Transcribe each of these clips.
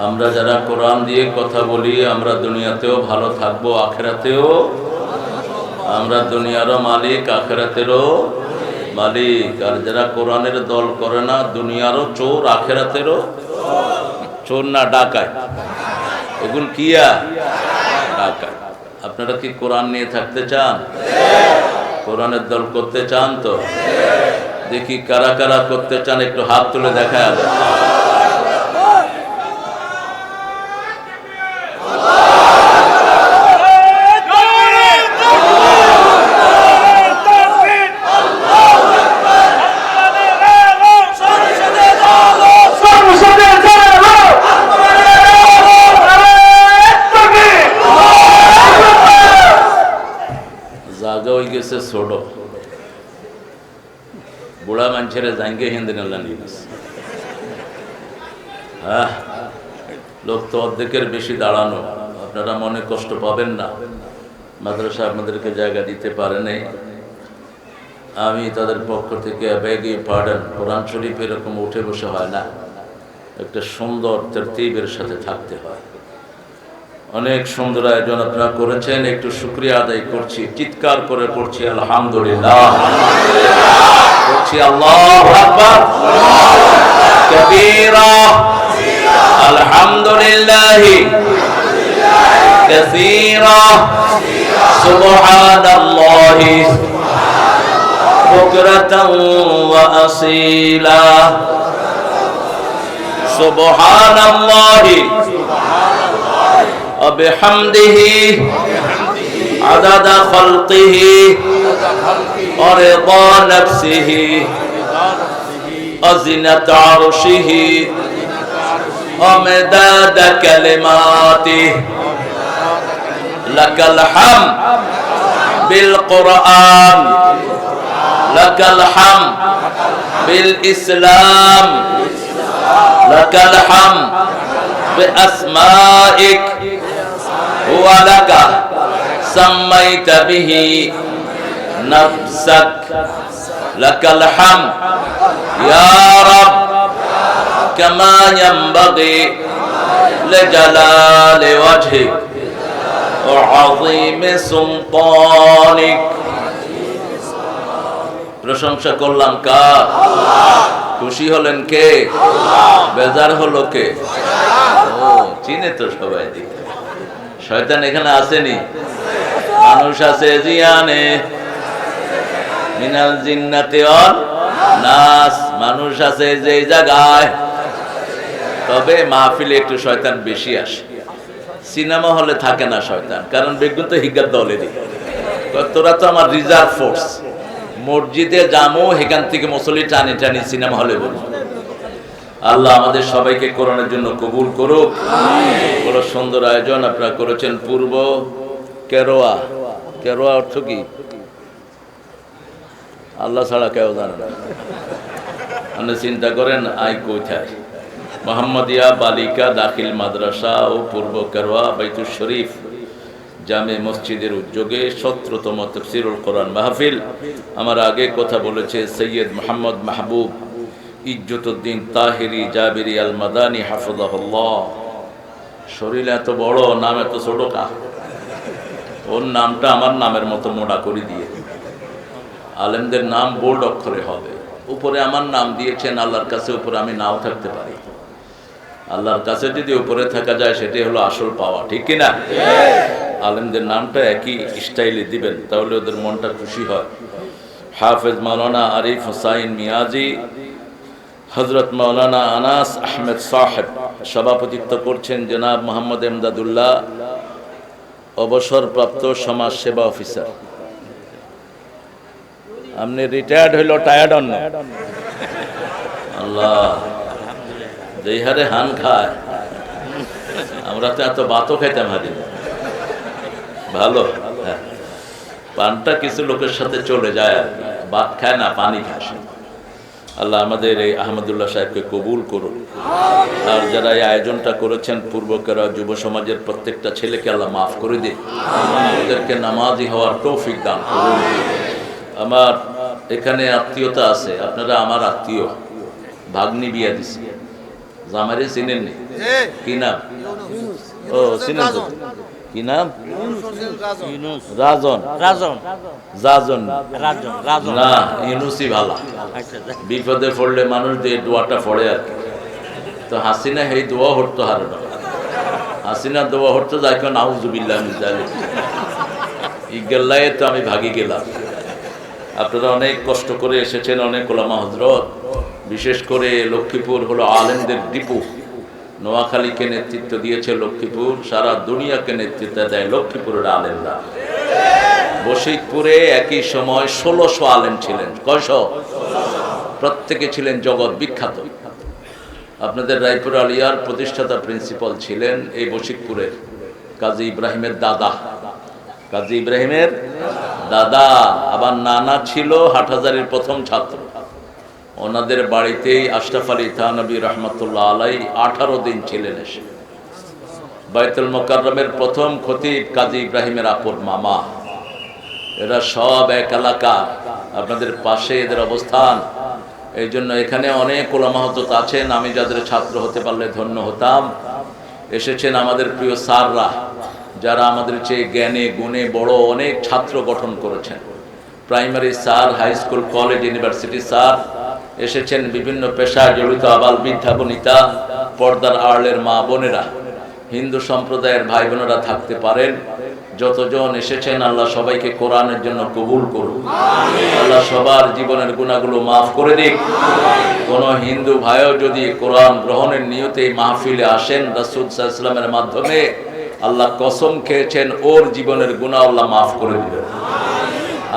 আমরা যারা কোরআন দিয়ে কথা বলি আমরা দুনিয়াতেও ভালো থাকবো, আখেরাতেও আমরা দুনিয়ারও মালিক, আখেরাতেরও মালিক। আর যারা কোরআনের দল করে না দুনিয়ারও চোর, আখেরাতেরও চোর। না ডাকায়, এগুলো কিয়া ডাকায়। আপনারা কি কোরআন নিয়ে থাকতে চান? কোরআনের দল করতে চান? তো দেখি কারা কারা করতে চান, একটু হাত তুলে দেখা যাবে। ছোট বুড়া মানুষের জাঙ্গে হিন্দি হ্যাঁ, লোক তো অর্ধেকের বেশি দাঁড়ানো। আপনারা মনে কষ্ট পাবেন না, মাদ্রাসা আপনাদেরকে জায়গা দিতে পারে নাই। আমি তাদের পক্ষ থেকে বেগই পার্ডন। কোরআন শরীফ এরকম উঠে বসে হয় না, একটা সুন্দর তরতিবের সাথে থাকতে হয়। অনেক সুন্দর আয়োজন আপনারা করেছেন, একটু শুকরিয়া আদায় করছি, চিৎকার করে পড়ছি আলহামদুলিল্লাহ, পড়ছি আল্লাহু আকবার কাবীরা, আলহামদুলিল্লাহি কাসীরা, সুবহানাল্লাহি বুকরাতান ওয়া আসীলা, সুবহানাল্লাহি وبحمده عدد خلقه ورضا نفسه وزنة عرشه ومداد كلماته لك الحمد بالقرآن لك الحمد بالإسلام لك الحمد بأسمائك ولك سميت به نفسك لك الحمد يا رب كما ينبغي لجلال وجهك وعظيم سلطانك। প্রশংসা করলাম কার? খুশি হলেন কে? বেজার হলো কে? ও চিনে তো সবাই। দিকে শয়তান এখানে আসেনি, মানুষ আছে জিয়ানে মিনাল জিন্নাতি ওয়ান নাস, মানুষ আছে যে জায়গায়। তবে মাহফিলে একটু শয়তান বেশি আসে, সিনেমা হলে থাকে না শয়তান, কারণ বেগুন তো হিগার দলেরই। তোরা তো আমার রিজার্ভ ফোর্স, মসজিদে জামু এখান থেকে মুসল্লি টানি টানি সিনেমা হলে বলবো। আল্লাহ আমাদের সবাইকে কোরআনের জন্য কবুল করুক। বড় সুন্দর আয়োজন আপনারা করেছেন। পূর্ব কেরোয়া, কেরোয়া অর্থ কি? আল্লাহ ছাড়া কেউ জানে না। আপনি চিন্তা করেন আই কোথায়? মোহাম্মদিয়া বালিকা দাখিল মাদ্রাসা ও পূর্ব কেরোয়া বাইতুল শরীফ জামে মসজিদের উদ্যোগে 17তম তাফসীরুল কোরআন মাহফিল। আমার আগে কথা বলেছে সৈয়দ মোহাম্মদ মাহবুব ইজ্জতুদ্দিন তাহিরি জাবিরি আল মাদানী হাফিজাহুল্লাহ। শরীর এত বড়, নাম এত ছোট কা? ওর নামটা আমার নামের মতো মোটা করে দিয়ে। আলেমদের নাম বোল্ড অক্ষরে হবে, উপরে আমার নাম দিয়েছেন। আল্লাহর কাছে উপরে আমি নাও থাকতে পারি, আল্লাহর কাছে যদি উপরে থাকা যায় সেটাই হলো আসল পাওয়া, ঠিক কিনা? আলেমদের নামটা একই স্টাইলে দিবেন, তাহলে ওদের মনটা খুশি হয়। হাফেজ মাওলানা আরিফ হুসাইন মিয়াজি, হযরত মাওলানা আনাস আহমেদ সাহেব সভাপতিত্ব করছেন। জনাব মোহাম্মদ এমদাদুল্লাহ অবসরপ্রাপ্ত সমাজ সেবা অফিসার। আপনি রিটায়ার্ড হইল টায়ার্ড অন্য। আল্লাহ যেই হারে হান খায়, আমরা তো এত বাতও খাইতাম হারি। ভালো, হ্যাঁ, পানটা কিছু লোকের সাথে চলে যায়, আর ভাত খায় না, পানি খায়। আল্লাহ আমাদের এই আহমদুল্লাহ সাহেবকে কবুল করুন। আর যারা এই আয়োজনটা করেছেন পূর্বকেরা যুব সমাজের প্রত্যেকটা ছেলেকে আল্লাহ মাফ করে দিন, ওদেরকে নামাজি হওয়ার তৌফিক দান করুন। আমার এখানে আত্মীয়তা আছে, আপনারা আমার আত্মীয়। ভাগ্নি বিয়া দিছি, জামাইরে চিনেননি? কি নাম? ও চিনেন তো। কি নাম? রাজন। না, ইউনুসই ভালো। বিপদে পড়লে মানুষ দিয়ে দোয়াটা পড়ে আর কি। তো হাসিনা এই দোয়া হরতো হারে না, হাসিনা দোয়া হরতো যাই কেন নাউজুবিল্লাহ মিন যালিক। ইগেল্লায় তো আমি ভাগি গেলাম। আপনারা অনেক কষ্ট করে এসেছেন, অনেক ওলামা হযরত, বিশেষ করে লক্ষ্মীপুর হলো আলেমদের ডিপু। নোয়াখালীকে নেতৃত্ব দিয়েছে লক্ষ্মীপুর, সারা দুনিয়াকে নেতৃত্ব দেয় লক্ষ্মীপুরের আলেমরা। বশিকপুরে একই সময় ১৬০০ আলেম ছিলেন। কয়শো? প্রত্যেকে ছিলেন জগৎ বিখ্যাত। আপনাদের রায়পুর আলিয়ার প্রতিষ্ঠাতা প্রিন্সিপাল ছিলেন এই বশিকপুরের কাজী ইব্রাহিমের দাদা। কাজী ইব্রাহিমের দাদা, আবার নানা ছিল হাটহাজারীর প্রথম ছাত্র। ওনাদের বাড়িতেই আশরাফ আলী থানবী রহমতুল্লাহ আলাই 18 দিন ছিলেন এসে। বাইতুল মোকাররমের প্রথম খতিব কাজী ইব্রাহিমের আপন মামা। এরা সব এক এলাকা, আপনাদের পাশে এদের অবস্থান। এই জন্য এখানে অনেক ওলামা হযরত আছেন, আমি যাদের ছাত্র হতে পারলে ধন্য হতাম। এসেছেন আমাদের প্রিয় স্যাররা, যারা আমাদের চেয়ে জ্ঞানে গুণে বড়, অনেক ছাত্র গঠন করেছেন। Primary sir, high school, college, university sir এসেছেন। বিভিন্ন পেশায় জড়িত আবাল বৃদ্ধা বনিতা, পর্দার আড়ালের মা বোনেরা, হিন্দু সম্প্রদায়ের ভাই বোনেরা থাকতে পারেন। যতজন এসেছেন আল্লাহ সবাইকে কোরআনের জন্য কবুল করুন। আল্লাহ সবার জীবনের গুনাহগুলো মাফ করে দিক। কোন হিন্দু ভাইও যদি কোরআন গ্রহণের নিয়তে মাহফিলে আসেন, রাসূল সাল্লাল্লাহু আলাইহি ওয়াসাল্লামের মাধ্যমে আল্লাহ কসম খেয়েছেন ওর জীবনের গুনাহ আল্লাহ মাফ করে দিবেন।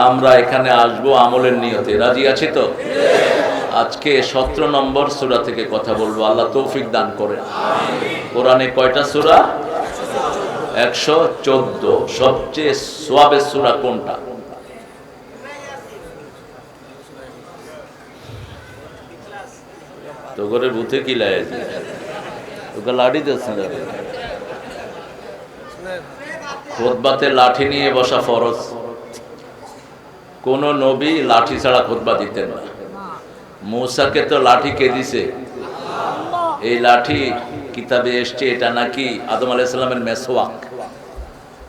আমরা এখানে আসবো আমলের নিয়তে, রাজি আছি তো? আজকে 17 নম্বর সূরা থেকে কথা বলবো, আল্লাহ তৌফিক দান করেন। কোরআনে কয়টা সূরা? 114। সবচেয়ে সওয়াবের সূরা কোনটা? তো ঘরে বুথে কি লাগে ওকে লাঠি দিচ্ছে না। খুতবাতে লাঠি নিয়ে বসা ফরজ। কোন নবী লাঠি ছাড়া খুতবা দিতেন না। মূসাকে তো লাঠি কে দিছে? এই লাঠি কিতাবে এসছে এটা নাকি আদম আলাইহিস সালামের মেসওয়াক।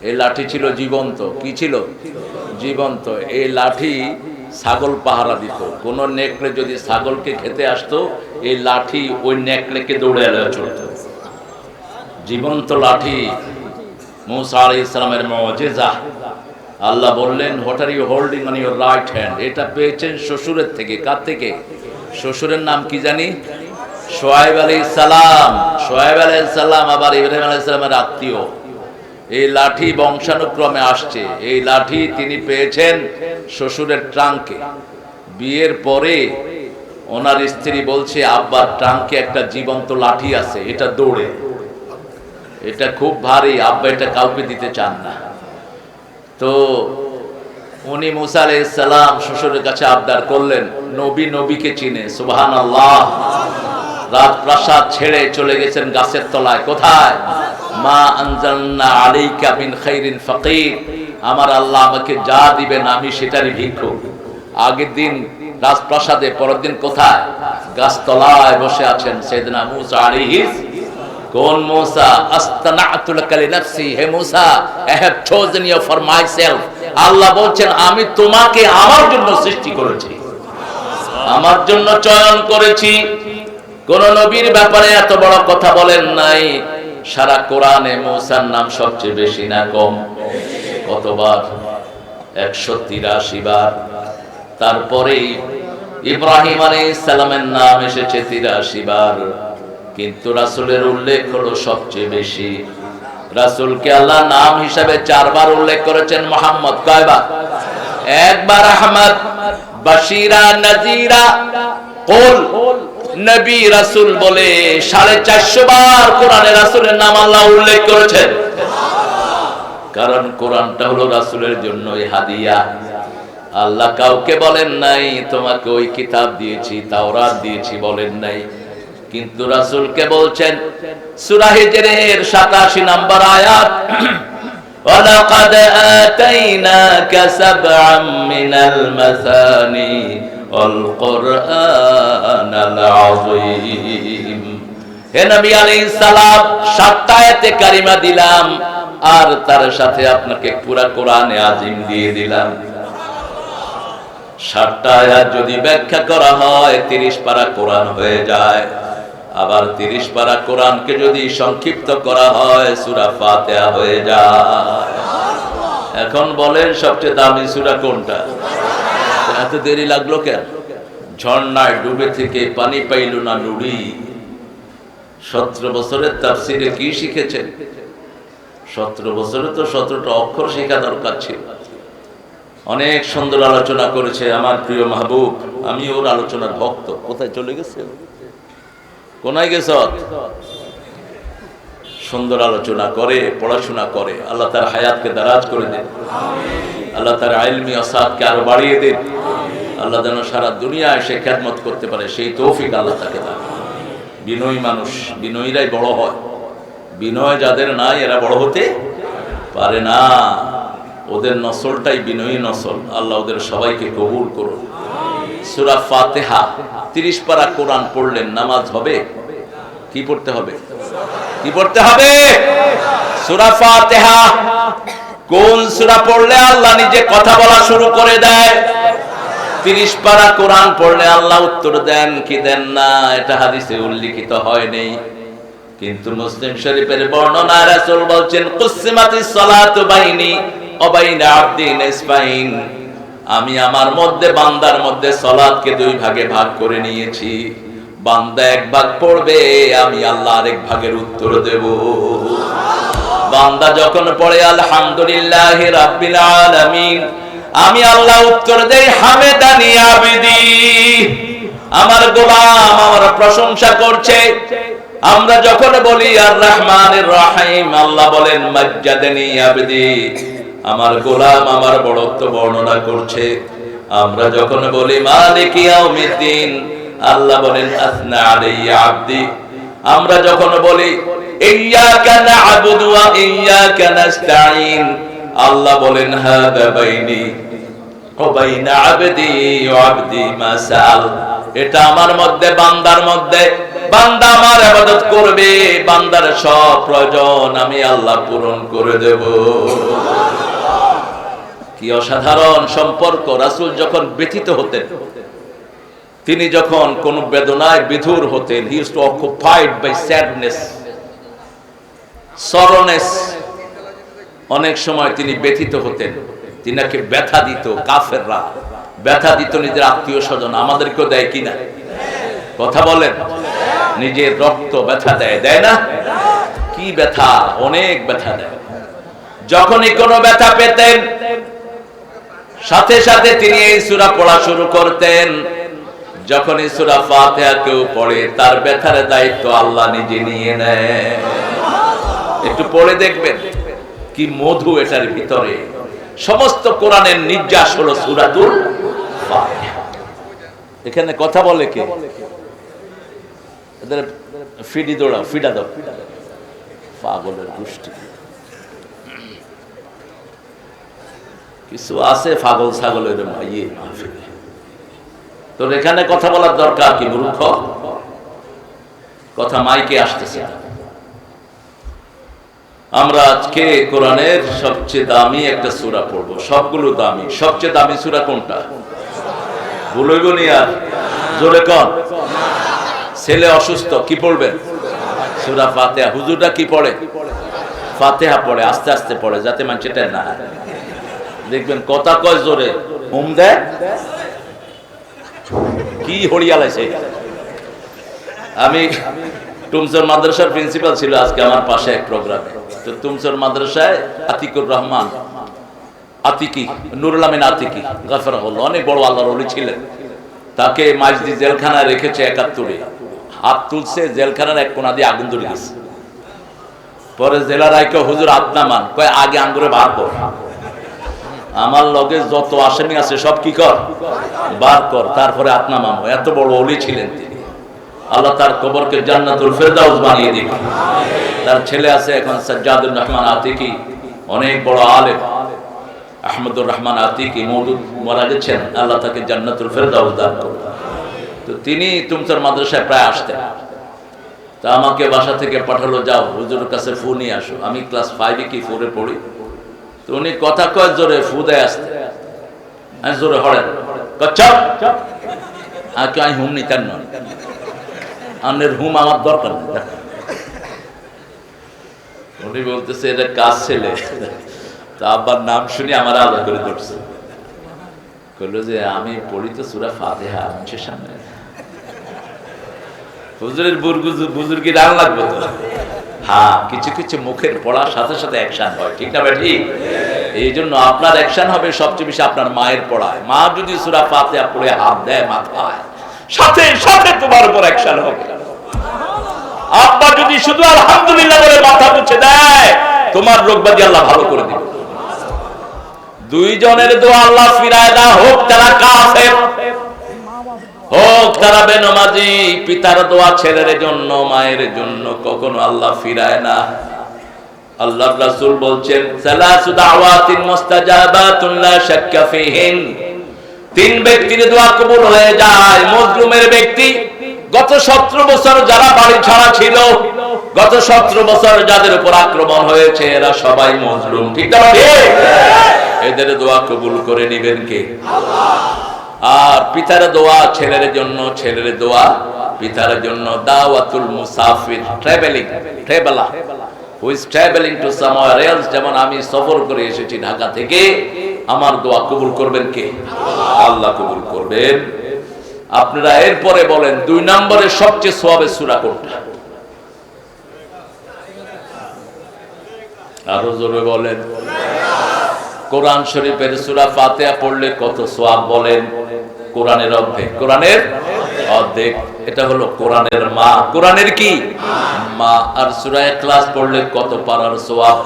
এই লাঠি ছিল জীবন্ত। কি ছিল? জীবন্ত। এই লাঠি ছাগল পাহারা দিত। কোন নেকড়ে যদি ছাগলকে খেতে আসতো, এই লাঠি ওই নেকড়েকে দৌড়ে এলে চলত। জীবন্ত লাঠি মূসা আলাইহিস সালামের মুজিজা। আল্লাহ বললেন, what are you holding on your right hand? এটা পেয়েছেন শ্বশুরের থেকে। কার থেকে? শ্বশুরের নাম কি জানি? শোয়েব আলাইহিস সালাম। শোয়েব আলাইহিস সালাম আবার ইব্রাহিম আলাইহিস সালামের আত্মীয়। এই লাঠি বংশানুক্রমে আসছে। এই লাঠি তিনি পেয়েছেন শ্বশুরের ট্রাঙ্কে। বিয়ের পরে ওনার স্ত্রী বলছে, আব্বার ট্রাঙ্কে একটা জীবন্ত লাঠি আছে, এটা দৌড়ে, এটা খুব ভারী, আব্বা এটা কাউকে দিতে চান না। তো উনি মূসা আলাইহিস সালাম শ্বশুরের কাছে আবদার করলেন। নবী নবীকে চিনে, সুবহানাল্লাহ। রাজপ্রাসাদ ছেড়ে চলে গেছেন গাছের তলায়। কোথায়? মা আনজালনা আলাইকা মিন খাইরিন ফাকির। আমার আল্লাহ আমাকে যা দিবেন আমি সেটারই ভিক্ষুক। আগের দিন রাজপ্রাসাদে, পরের দিন কোথায়? গাছতলায় বসে আছেন সাইয়েদনা মূসা আলাইহিস। কোন মূসা? আস্তানাতু লাকা লিনাফসি। হে Musa, I have chosen you for myself. আল্লাহ বলছেন আমি তোমাকে আমার জন্য সৃষ্টি করেছি, আমার জন্য চয়ন করেছি। কোন নবীর ব্যাপারে এত বড় কথা বলেন নাই। সারা কোরআনে মূসার নাম সবচেয়ে বেশি না কম? কতবার? 183 বার। তারপরে ইব্রাহিম আলাইহিস সালামের নাম এসেছে 83 বার। কিন্তু রাসূলের উল্লেখ হলো সবচেয়ে বেশি। রাসূলকে আল্লাহ নাম হিসাবে 4 বার উল্লেখ করেছেন। মুহাম্মদ কয়বার? একবার। আহমদ, বাশীরা, নাযীরা, কুল, নবী, রাসূল বলে 450 বার কোরআনে রাসূলের নাম আল্লাহ উল্লেখ করেছেন। কারণ কোরআনটা হলো রাসূলের জন্যই হাদিয়া। আল্লাহ কাউকে বলেন নাই তোমাকে ওই কিতাব দিয়েছি, তাওরাত দিয়েছি, বলেন নাই। কিন্তু রাসূলকে বলছেন সূরা হিজরের 87 নম্বর আয়াত, ওয়ালাকাদ আতাইনাকা সাবআম মিনাল মাসানি ওয়াল কুরআনাল আযীম। হে নবী আলাইহিস সালাম 7টা আয়াতে কারিমা দিলাম আর তার সাথে আপনাকে পুরা কোরআনে আযীম দিয়ে দিলাম। 7টা আয়াত যদি ব্যাখ্যা করা হয় 30 পারা কোরআন হয়ে যায়। আবার 30 পারা কোরআনকে যদি সংক্ষিপ্ত করা হয় সূরা ফাতিহা হয়ে যায়। এখন বলেন সবচেয়ে দামি সূরা কোনটা? এত দেরি লাগলো কেন? ঝর্ণায় ডুবে থেকে পানি পাইল না নুড়ি। 17 বছরের তাফসীরে কি শিখেছেন? 17 বছরে তো 17টা অক্ষর শেখা দরকার ছিল। অনেক সুন্দর আলোচনা করেছে আমার প্রিয় মাহবুব। আমি ওর আলোচনার ভক্ত। কোথায় চলে গেছে? কোনায় গেছ? সুন্দর আলোচনা করে, পড়াশোনা করে। আল্লাহ তার হায়াতকে দারাজ করে দেন। আল্লাহ তার ইলমি ওসাদকে আরো বাড়িয়ে দেন। আল্লাহ যেন সারা দুনিয়ায় সে খেদমত করতে পারে সেই তৌফিক আল্লাহ তাকে দেন। বিনয়ী মানুষ, বিনয়ীরাই বড় হয়। বিনয় যাদের নাই এরা বড় হতে পারে না। ওদের নসলটাই বিনয়ী নসল। আল্লাহ ওদের সবাইকে কবুল করুন। সূরা ফাতিহা 30 পারা কোরআন পড়লেন, নামাজ হবে? কি পড়তে হবে? কি পড়তে হবে? সূরা ফাতিহা। কোন সূরা পড়লে আল্লাহ নিজে কথা বলা শুরু করে দেয়? 30 পারা কোরআন পড়লে আল্লাহ উত্তর দেন কি দেন না এটা হাদিসে উল্লেখিত হয়নি, কিন্তু মুসলিম শরীফের বর্ণনা রাসূল বলছেন কুসিমাতিস সালাতু বাইনি ওয়া বাইনা আবদি নিসফাইন। আমি আমার মধ্যে বান্দার মধ্যে সালাতকে 2 ভাগে ভাগ করে নিয়েছি। বান্দা 1 ভাগ পড়বে, আমি আল্লাহ আরেক ভাগের উত্তর দেব। বান্দা যখন পড়ে আলহামদুলিল্লাহি রাব্বিল আলামিন, আমি আল্লাহ উত্তর দেই হামেদানি আবদি, আমার গোলাম আমার প্রশংসা করছে। আমরা যখন বলি আর রহমানির রহিম, আল্লাহ বলেন মাজ্জাদানি আবদি, আমার গোলাম আমার বড়ত্ব বর্ণনা করছে। আমরা যখন বলি মালিকি ইয়াউমিদ্দিন, আল্লাহ বলেন আসনা আলাইয়া আবদি। আমরা যখন বলি ইয়্যাকা না'বুদু ওয়া ইয়্যাকা নাস্তাঈন, আল্লাহ বলেন হাদা বাইনি ওয়া বাইনা আবদি ওয়া আবদি মা সাআল। এটা আমার মধ্যে বান্দার মধ্যে, বান্দা আমার ইবাদত করবে, বান্দার সব প্রয়োজন আমি আল্লাহ পূরণ করে দেব। কি অসাধারণ সম্পর্ক! রাসূল যখন ব্যথিত হতেন, তিনি যখন কোন বেদনায় বিধুর হতেন, he used to occupied by sadness, sorrowness, অনেক সময় তিনি ব্যথিত হতেন, তিনাকে ব্যথা দিত কাফেররা, ব্যথা দিত নিজের আত্মীয় স্বজন। আমাদেরকেও দেয় কিনা? কথা বলেন। নিজের রক্ত ব্যথা দেয়, দেয় না? কি ব্যথা! অনেক ব্যথা দেয়। যখনই কোনো ব্যথা পেতেন সাথে সাথে তিনি এই সূরা পড়া শুরু করতেন। যখন এই সূরা ফাতিহা কেউ পড়ে তার ব্যথার দায়িত্ব আল্লাহ নিজে নিয়ে নেয়। একটু পড়ে দেখবেন কি মধু এটার ভিতরে। সমস্ত কোরআনের নির্যাস হলো সূরাতুল ফাতিহা। এখানে কথা বলে কে? এদের ফিডি দৌড়াও, ফিডা দাও, পাগলের গোষ্ঠী। কিছু আছে পাগল ছাগলের ইয়ে মাহফিলে। তো এখানে কথা বলার দরকার কি? মূর্খ কথা মাইকে আসতেছে। আমরা আজকে কোরআনের সবচেয়ে দামি একটা সূরা পড়বো। সবগুলো দামি। সবচেয়ে দামি সূরা কোনটা? ভুলইব নি আর, জোরে কোন? ছেলে অসুস্থ, কি পড়বেন? সূরা ফাতিহা। হুজুরটা কি পড়ে? ফাতিহা পড়ে, আস্তে আস্তে পড়ে যাতে মানুষটা না দেখবেন কথা কয় জোরে হুম দেয়। কি হরিয়ালাইছে! আমি টুমসর মাদ্রাসার প্রিন্সিপাল ছিল আজকে আমার পাশে এক প্রোগ্রামে। তো টুমসর মাদ্রাসায় আতিকুর রহমান আতিকি, নুরুল আমিন আতিকি গাফরাহুল্লাহ, অনেক বড় আল্লাহর ওলি ছিলেন। তাকে মাইজদি জেলখানায় রেখেছে ৭১-এ। হাত তুলছে, জেলখানার এক কোণা দিয়ে আগুন ধরে গেছে। পরে জেলার আইকে হুজুর হাত নামান, কয় আগে আঙ্গুরে বার কর, আমার লগে যত আসামি আছে সব কি কর, বার কর, তারপরে হাত নামাবো। এত বড় ওলি ছিলেন তিনি। আল্লাহ তার কবরকে জান্নাতুল ফেরদাউস বানিয়ে দিন। তার ছেলে আছে এখন সাজ্জাদুর রহমান আতিকি, অনেক বড় আলেম। আহমদুর রহমান আতিকি মওদুদ মারা গেছেন, আল্লাহ তাকে জান্নাতুল ফেরদাউস দান করুন। তো তিনি তুমসার মাদ্রাসায় প্রায় আসতেন। তো তা আমাকে বাসা থেকে পাঠালো, যাও হুজুরের কাছে ফু নিয়ে আসো। আমি ক্লাস 5 কি 4 পড়ি। তো উনি কথা কয় জোরে, ফু দেয় আসতে, আমি জোরে হড়েন আমি হুম নিতেন না, আনের হুম আমার দরকার নেই। উনি বলতেছে এটা কাজ ছেলে। তা আব্বার নাম শুনে আমার আলাদা করে ধরছে, বললো যে আমি পড়ি তো সূরা ফাতিহা মানুষের সামনে। হুজুরের বুজুর্গি রান লাগবে তো। হ্যাঁ, কিছু কিছু মুখের পড়ার সাথে সাথে অ্যাকশন হয়, ঠিক না ভাই? ঠিক। এই জন্য আপনার অ্যাকশন হবে সবচেয়ে বেশি আপনার মায়ের পড়ায়। মা যদি সূরা ফাতিহা পড়ে হাত দেয় মাথায়, সাথে সাথে তোমার উপর অ্যাকশন হবে। আব্বা যদি শুধু আলহামদুলিল্লাহ বলে মাথা মুছে দেয়, তোমার রোগবাদি আল্লাহ ভালো করে দিবে। দুইজনের দোয়া আল্লাহ ফিরায় না, হোক তারা কাফের, হোক তারা বেনমাজি। পিতার দোয়া ছেলের জন্য, মায়ের জন্য কখনো আল্লাহ ফিরায় না। আল্লাহর রাসূল বলছেন, সালাসু দাওয়াতিন মুস্তাজাবাতুন লা শাক্কা ফিহিন। তিন ব্যক্তির দোয়া কবুল হয়ে যায়। মজলুমের ব্যক্তি, গত 17 বছর যারা বাড়ি ছাড়া ছিল, গত 17 বছর যাদের উপর আক্রমণ হয়েছে, এরা সবাই মজলুম, ঠিক না? এদের দোয়া কবুল করে নেবেন কে? আল্লাহ। আর পিতার দোয়া ছেলের জন্য, ছেলের দোয়া পিতার জন্য। দাওয়াতুল মুসাফির, traveller who is travelling to somewhere else. যেমন আমি সফর করে এসেছি ঢাকা থেকে, আমার দোয়া কবুল করবেন কে? আল্লাহ কবুল করবেন। আপনারা এরপরে বলেন 2 নম্বরে সবচেয়ে সওয়াবের সূরা কোনটা? আরো জোরে বলেন। কোরআন শরীফের সূরা ফাতিহা পড়লে কত সওয়াব বলেন? কোরআনের অর্ধেক, কোরআনের অর্ধেক। এটা হলো কোরআনের মা। কোরআনের কি? মা। আর সূরা ইখলাস পড়লে কত পারার সওয়াব?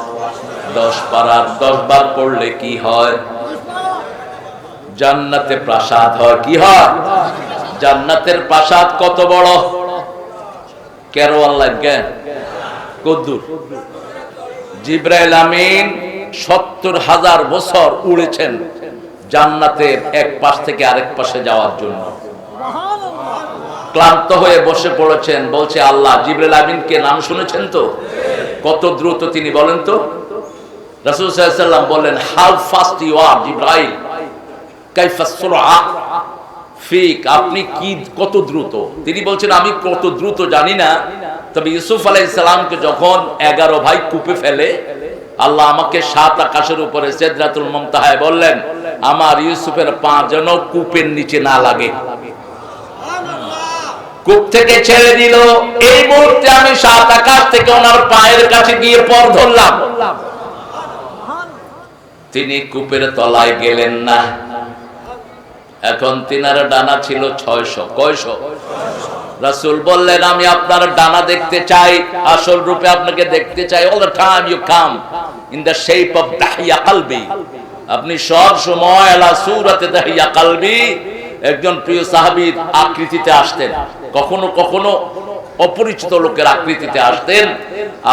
10 পারার। 10 বার পড়লে কি হয়? জান্নাতে প্রাসাদ হয়। কি হয়? জান্নাতের প্রাসাদ কত বড়? কেরোয়াল লাগে কদ্দুর। জিবরাইল আমিন 70,000 বছর উড়েছেন জান্নাতের এক পাশ থেকে আরেক পাশে যাওয়ার জন্য। ক্লান্ত হয়ে বসে পড়েছেন, বলছে আল্লাহ, জিবরাইল আমিনকে নাম শুনেছেন তো? কত দ্রুত তিনি বলেন তো? রাসূল সাল্লাল্লাহু আলাইহি ওয়াসাল্লাম বলেন, হাউ ফাস্ট ইউ আর জিবরাইল, কাইফা সুরআ ফিক, আপনি কি কত দ্রুত? তিনি বলছেন আমি কত দ্রুত জানি না, তবে ইউসুফ আলাইহিস সালামকে যখন 11 ভাই কূপে ফেলে, আল্লাহ আমাকে 7 আকাশের উপরে সিদরাতুল মুনতাহায় বললেন, আমার ইউসুফের পা যেন কূপের নিচে না লাগে। কূপ থেকে ছেড়ে দিল, এই মুহূর্তে আমি 7 আকাশ থেকে ওনার পায়ের কাছে গিয়ে পর ধরলাম। তিনি কূপের তলায় গেলেন না। এখন তিনার ডানা ছিল 600। কয়শো? রাসূল বললেন, আমি আপনার ডানা দেখতে চাই, আসল রূপে আপনাকে দেখতে চাই। All the time you come in the shape of Dahiya Kalbi. আপনি সব সময় আলা সূরাতে দাহিয়া কলবি, একজন প্রিয় সাহাবীর আকৃতিতে আসতেন, কখনো কখনো অপরিচিত লোকের আকৃতিতে আসতেন।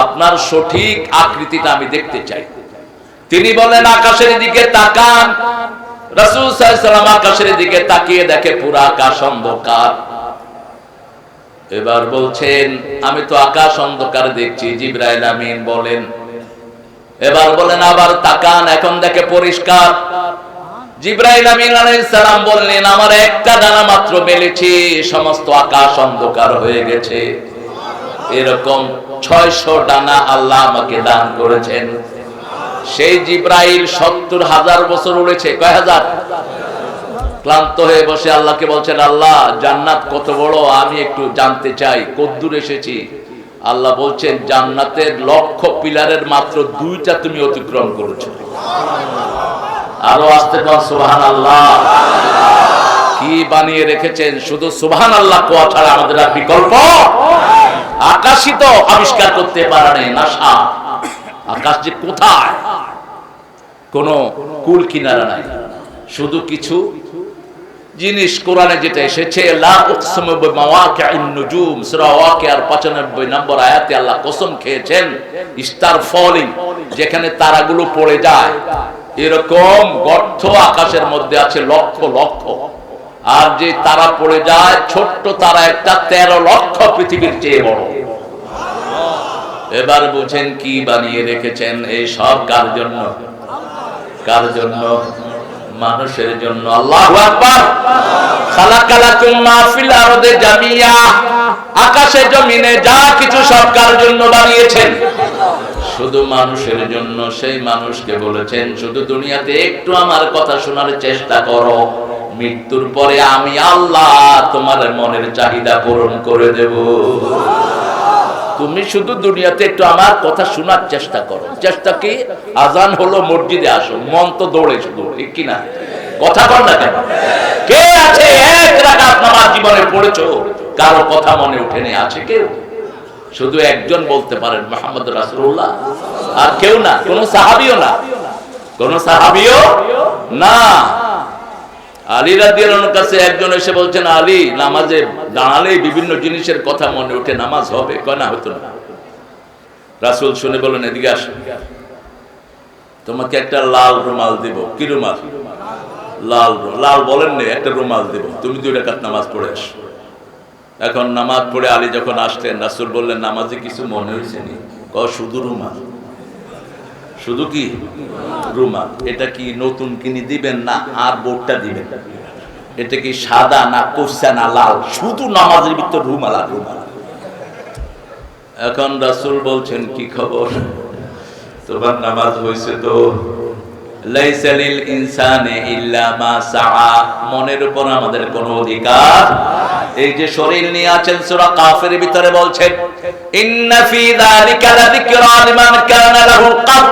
আপনার সঠিক আকৃতিটা আমি দেখতে চাই। তিনি বলেন, আকাশের দিকে তাকান। রাসূল সাল্লাল্লাহু আলাইহি ওয়াসাল্লাম আকাশের দিকে তাকিয়ে দেখে পুরো আকাশ অন্ধকার। এবার বলছেন, আমি তো আকাশ অন্ধকার দেখছি। জিবরাইল আমিন বলেন, এবার বলেন আবার তাকান, এখন দেখে পরিষ্কার। জিবরাইল আমিন আলাইহিস সালাম বললেন, আমার একটা ডানা মাত্র মেলেছি, সমস্ত আকাশ অন্ধকার হয়ে গেছে। এরকম 600 ডানা আল্লাহ আমাকে দান করেছেন। সেই জিবরাইল 70,000 বছর উড়েছে। কয় হাজার? ক্লান্ত হয়ে বসে আল্লাহকে বলছেন, আল্লাহ জান্নাত কত বড় আমি একটু জানতে চাই, কদ্দূর এসেছি? আল্লাহ বলছেন, জান্নাতের 1,00,000 পিলারের মাত্র 2টা তুমি অতিক্রম করেছো। আরো আসতে পার সুবহানাল্লাহ। কি বানিয়ে রেখেছেন, শুধু সুবহানাল্লাহ কোয়া ছাড়া আমাদের আর বিকল্প। আকাশই তো আবিষ্কার করতে পারে নাই নাসা। আকাশ যে কোথায়, কোন কুল কিনারা নাই। শুধু কিছু জিনিস কোরআনে যেটা এসেছে, লা উকসিমু বিমাওয়াকি'ন নুজুম, সূরা ওয়াকিয়ার 95 নম্বর আয়াতে আল্লাহ কসম খেয়েছেন, স্টার ফলিং, যেখানে তারাগুলো পড়ে যায়, এরকম গর্ত আকাশের মধ্যে আছে লক্ষ লক্ষ। আর যে তারা পড়ে যায়, ছোট্ট তারা একটা 13 লক্ষ পৃথিবীর চেয়ে বড়। এবার বুঝেন কি বানিয়ে রেখেছেন। এই সব কার জন্য? কার জন্য? মানুষের জন্য। আল্লাহু আকবার। খালাকালাকুম মা ফিল আরদি জামিয়া, আকাশে জমিনে যা কিছু সব কার জন্য বানিয়েছেন? শুধু মানুষের জন্য। সেই মানুষকে বলেছেন শুধু দুনিয়াতে একটু আমার কথা শোনার চেষ্টা করো, মৃত্যুর পরে আমি আল্লাহ তোমার মনের চাহিদা পূরণ করে দেব। তুমি শুধু দুনিয়াতে একটু আমার কথা শোনার চেষ্টা করো। চেষ্টা কি? আজান হলো, মসজিদে আসো, মন তো দৌড়ে শুধু, ঠিক কিনা? কথা বল না কেন? কে আছে এক রাকাত নামাজ জীবনে পড়েছো, কারো কথা মনে ওঠেনি? আছে কেউ? শুধু একজন বলতে পারেন, মুহাম্মদ রাসূলুল্লাহ। আর কেউ না, কোন সাহাবীও না, কোন সাহাবীও না। আলী রাদিয়াল্লাহু আনহুর কাছে একজন এসে বলছেন, আলী, নামাজে দাঁড়ালে বিভিন্ন জিনিসের কথা মনে ওঠে, নামাজ হবে? কয় না, হতো না। রাসূল শুনে বলেন, এদিকে আসো, তোমাকে একটা লাল রুমাল দিব। কি রুমাল? লাল। লাল বলেন না, একটা রুমাল দিব, তুমি 2 রাকাত নামাজ পড়ে আসো। এখন নামাজ পড়ে আলী যখন আসলেন, রাসূল বললেন, নামাজে কিছু মনে হয়েছে নি? কয়, শুধু রুমাল। শুধু কি? রুমাল। এটা কি নতুন কিনে দিবেন না আর বোর্ডটা দিবেন? এটা কি সাদা না কোসা না লাল? শুধু নামাজের ভিতর রুমাল আর রুমাল। এখন রাসূল বলছেন, কি খবর? তোমার নামাজ হয়েছে তো? লাইসা লিল ইনসানি ইল্লা মা সাআ। মনের উপর আমাদের কোনো অধিকার। এই যে শরীর নিয়ে আছেন, সূরা কাফের ভিতরে বলছেন, ইন্না ফি যালিকা লাযিকরা লিমান কানা লাহু কলব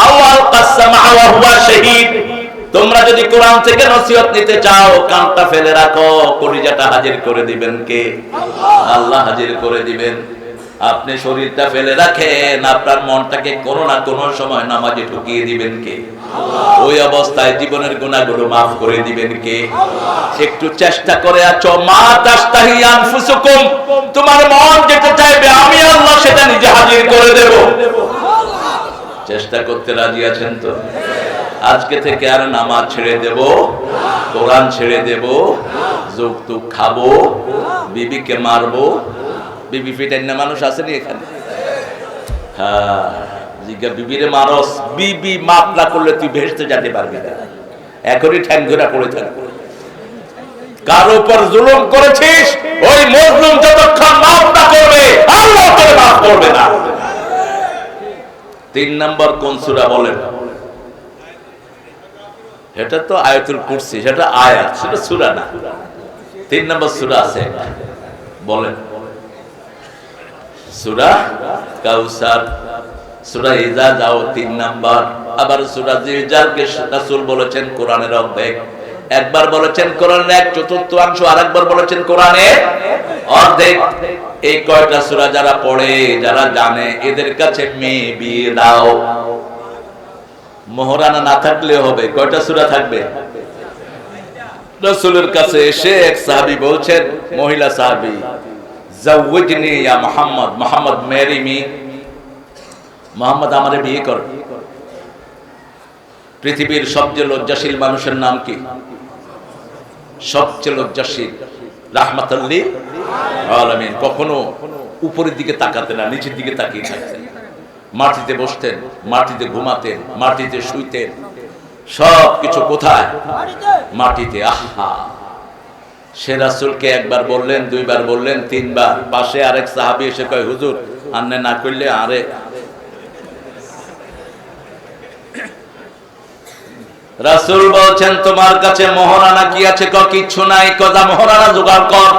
আও আলকাস সামআ ওয়া হুয়া শাহীদ। তোমরা যদি কোরআন থেকে নসিহত নিতে চাও, কানটা ফেলে রাখো, কলিজাটা হাজির করে দিবেন কে? আল্লাহ হাজির করে দিবেন। আপনি শরীরটা ফেলে রাখেন, আপনার মনটাকে কোনো না কোনো সময় নামাজে ঢুকিয়ে দিবেন কে? ওই অবস্থায় জীবনের গুনাহগুলো maaf করে দিবেন কে? একটু চেষ্টা করে আছো, মা তাস্তাহি আনফুসুকুম, তোমার মন যেটা চাইবে আমি আল্লাহ সেটা নিজে হাজির করে দেব। চেষ্টা করতে রাজি আছেন তো? আজকে থেকে আর নামাজ ছেড়ে দেব, কোরআন ছেড়ে দেব, যৌতুক খাবো, বিবিকে মারবো। বিবি ফিটাই না মানুষ আসেনি এখানে? হ্যাঁ, জিজ্ঞা বিবিরে মারস, বিবি মাপ না করলে তুই ভেসতে যেতে পারবি না। এখনই ঠ্যাং ধরে পড়ে থাকবো। কার উপর জুলুম করেছিস, ওই মজলুম যতক্ষণ মাপ না করবে, আল্লাহ তোরে মাফ করবে না। 3 নম্বর কোন সূরা বলেন? এটা তো আয়াতুল কুরসি, সেটা আয়াত, সেটা সূরা না। 3 নম্বর সূরা আছে, বলেন। সূরা কাউসার, সূরা ইজা যাও 3 নাম্বার। আবার সূরা জিলজালকে রাসূল বলেছেন কোরআনের অর্ধেক। একবার বলেছেন কোরআনের 1/4, আরেকবার বলেছেন কোরআনের অর্ধেক। এই কয়টা সূরা যারা পড়ে, যারা জানে, এদের কাছে মেয়ে বিয়ে দাও। মোহরানা না থাকলে হবে। কয়টা সূরা থাকবে? রাসূলের কাছে এসে এক সাহাবী বলছেন, মহিলা সাহাবী, জাওয়াজনি ইয়া মুহাম্মদ, মুহাম্মদ ম্যারি মি, মুহাম্মদ আমারে বিয়ে কর। পৃথিবীর সবচেয়ে লজ্জাশীল মানুষের নাম কি? সবচেয়ে লজ্জাশীল, রাহমাতুল লিল আলামিন। কখনো উপরের দিকে তাকাতেন না, নিচের দিকে তাকিয়ে থাকতেন। মাটিতে বসতেন, মাটিতে ঘুমাতেন, মাটিতে শুইতেন, সবকিছু কোথায়? মাটিতে। আহা, সে রাসূলকে একবার বললেন, 2 বার বললেন, 3 বার। পাশে আরেক সাহাবী এসে কয়, হুজুর আন্নে না করলে আরে। রাসূল বলছেন, তোমার কাছে মোহরানা কি আছে? কিচ্ছু নাই। কদা মোহরানা জোগাড় কর।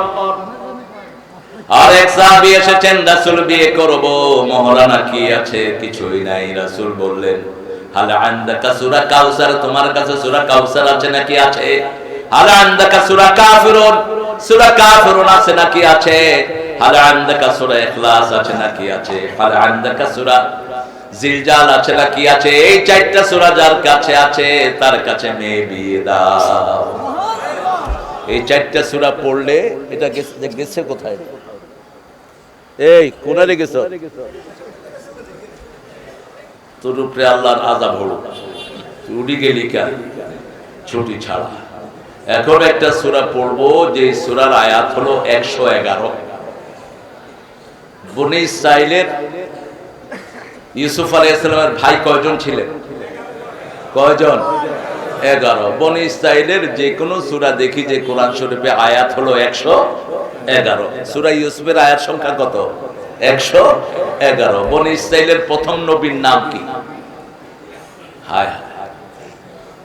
আরেক সাহাবী এসেছেন, রাসূল বিয়ে করব, মোহরানা কি আছে? কিছুই নাই। রাসূল বললেন, হাল আনদাকা সূরা কাউসার, তোমার কাছে সূরা কাউসার আছে নাকি? আছে। হাল আনদাকা সূরা কাফিরুন, সূরা কাফিরুন আছে নাকি? আছে। হাল আনদাকা সূরা ইখলাস আছে নাকি? আছে। হাল আনদাকা সূরা জিলজাল আছে নাকি? আছে। এই 4টা সূরা যার কাছে আছে, তার কাছে মেয়ে বিয়ে দাও। এই 4টা সূরা পড়লে এটা গেছে কোথায়? এই কোনারে গেছো? তোর উপরে আল্লাহর আযাব হলো, উড়ি গেলি কেন? ছুটি ছাড়া। এখন একটা সূরা পড়বো, যে সূরার আয়াত হলো 111। বনি ইসরাইলের ইউসুফ আলাইহিস সালামের ভাই কয়জন ছিলেন? কয়জন? 11। বনি ইসরাইলের যে কোনো সূরা দেখি যে কোরআন শরীফে আয়াত হলো 111। সূরা ইউসুফের আয়াত সংখ্যা কত? 111। বনি ইসরাইলের প্রথম নবীর নাম কি? হায় হায়,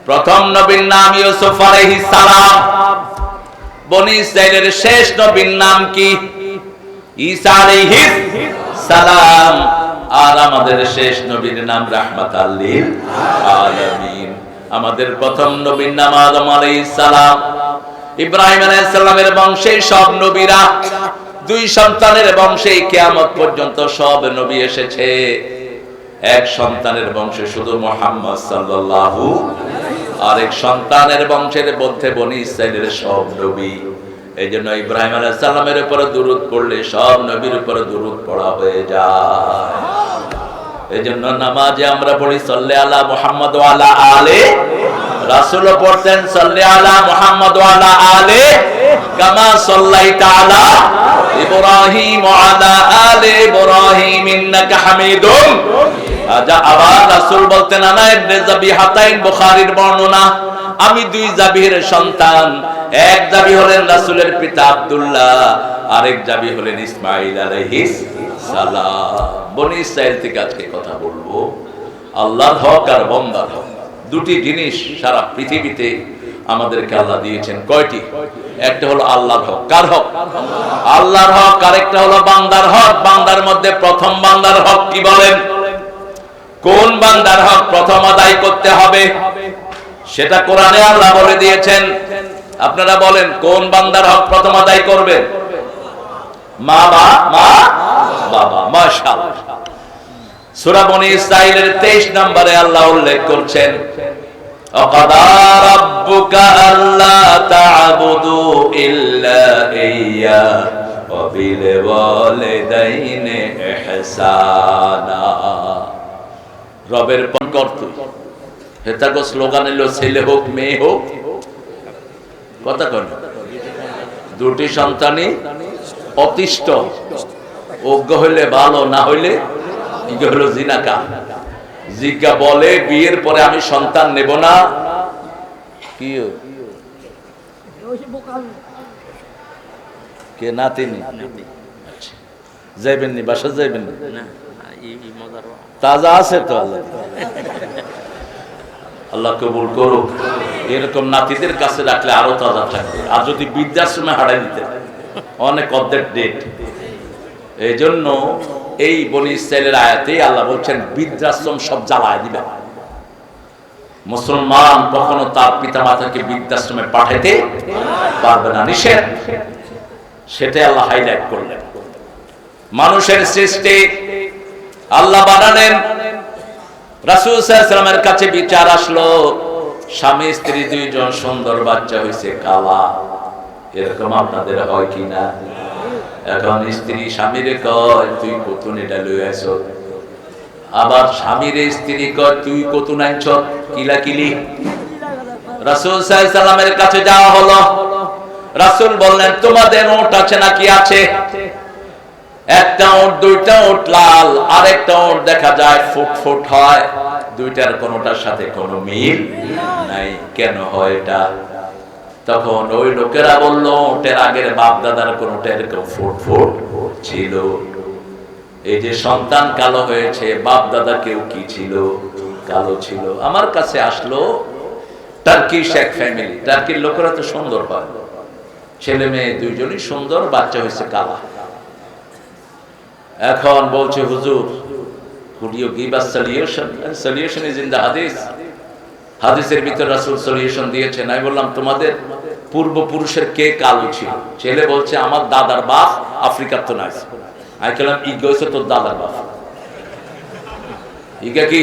প্রথম নবীর নাম ইউসুফ আলাইহিস সালাম। বনি ইসরাইলের শেষ নবীর নাম কি? ঈসা আলাইহিস সালাম। আর আমাদের শেষ নবীর নাম রাহমাতাল লিল আলামিন। আমাদের প্রথম নবীর নাম আদম আলাইহিস সালাম। ইব্রাহিম আলাইহিস সালামের বংশে সব নবীরা, দুই সন্তানের বংশে কিয়ামত পর্যন্ত সব নবী এসেছে। এক সন্তানের বংশে শুধু মুহাম্মদ সাল্লাল্লাহু, আর এক সন্তানের বংশের মধ্যে বনি ইসরাইলের সব নবী। এই জন্য ইব্রাহিম আলাইহিস সালামের উপরে দুরূদ পড়লে সব নবীর উপরে দুরূদ পড়া হয়ে যায়। এই জন্য নামাজে আমরা পড়ি সাল্লি আলা মুহাম্মদ ওয়া আলা আলে, রাসূলও পড়তেন সাল্লি আলা মুহাম্মদ ওয়া আলা আলে কামা সাল্লাইতা আলা ইব্রাহিম ওয়া আলা আলি ইব্রাহিম ইন্নাকা হামিদুম। আবার রাসূল বলতেন আনা ইবনে যাবিহাতাইন, বুখারীর বর্ণনা, আমি দুই জাবিহের সন্তান। এক জাবি হলেন রাসূলের পিতা আব্দুল্লাহ, আরেক জাবি হলেন ইসমাঈল আলাইহিস সালাম। বনি ইসরাইল থেকে আজকে কথা বলবো আল্লাহর হক আর বান্দার হক। দুটি জিনিস সারা পৃথিবীতে আমাদেরকে আল্লাহ দিয়েছেন। কয়টি? একটা হলো আল্লাহর হক। কার হক? আল্লাহর হক। আরেকটা হলো বান্দার হক। বান্দার মধ্যে প্রথম বান্দার হক কি বলেন? কোন বান্দার হক প্রথম আদায় করতে হবে সেটা কোরআনে আল্লাহ বলে দিয়েছেন। আপনারা বলেন কোন বান্দার হক প্রথম আদায় করবেন? মা বাবা। মাশাআল্লাহ। সূরা বনি ইসরাঈলের 23 নম্বরে আল্লাহ উল্লেখ করছেন, আকাদা রাব্বুকা আল্লা তা'বুদু ইল্লা ইয়্যা ওয়া বিল ওয়ালিদাইনি ইহসানা। রবের পণ করতে হেতাগো স্লোগান এলো ছেলে হোক মেয়ে হোক, কথা কন, দুটি সন্তানই অতিষ্ঠ, অজ্ঞ হইলে ভালো, না হইলে হলো জিনাকা। জিজ্ঞা বলে বিয়ের পরে আমি সন্তান নেব না, কি কে নাতিনি যাইবেন নি, বাসা যাইবেন না, তাজা আছে তো। আল্লাহ আল্লাহ কবুল করুক। এরকম নাতিদের কাছে রাখলে আরো তাজা থাকবে। আর যদি বৃদ্ধাশ্রমে হারাই দিতে অনেক অর্ধেক ডেট। এই জন্য এই বনি ইসরাইলের আয়াতে আল্লাহ বলছেন বৃদ্ধাশ্রম সব জ্বালায় দিবে। মুসলমান কখনো তার পিতা মাতাকে বৃদ্ধাশ্রমে পাঠাইতে পারবে না, নিষেধ। সেটাই আল্লাহ হাইলাইট করলেন। মানুষের সৃষ্টি আল্লাহ বানালেন। রাসূল সাল্লাল্লাহু আলাইহি ওয়াসাল্লামের কাছে বিচার আসলো, স্বামী স্ত্রী দুইজন, সুন্দর বাচ্চা হয়েছে কালা। এরকম আপনাদের হয় কিনা? এখন স্ত্রী স্বামীরে কয় তুই কতুন এটা লই আইছো, আবার স্বামীরে স্ত্রী কয় তুই কতুন আইছ, কিলাকিলি। রাসূল সাল্লাল্লাহু আলাইহি ওয়াসাল্লামের কাছে যাওয়া হলো। রাসূল বললেন তোমাদের ওট আছে নাকি? আছে। একটা ওট, দুইটা ওট লাল, আরেকটা ওট দেখা যায় ফুটফুট হয়, দুইটার কোনটার সাথে কোনো মিল নাই। কেন হয় এটা? তখন ওই লোকেরা বলল ওটের আগের বাপ দাদার কোনটা এরকম ফুটফুট ছিল। এই যে সন্তান কালো হয়েছে, বাপ দাদা কেউ কি ছিল? কালো ছিল। আমার কাছে আসলো টার্কিশ এক ফ্যামিলি। টার্কির লোকেরা তো সুন্দর হয়, ছেলে মেয়ে দুইজনই সুন্দর, বাচ্চা হয়েছে কালা। এখন বলছে হুজুর, could you give us solution? And solution is in the hadith. হাদিসের ভিতর রাসূল সলিউশন দিয়েছেন। আমি বললাম তোমাদের পূর্বপুরুষের কে কালো ছিল? ছেলে বলছে আমার দাদার বাপ আফ্রিকার তো নাই। আমি বললাম ইগোছে তোর দাদার বাপ, ইগা কি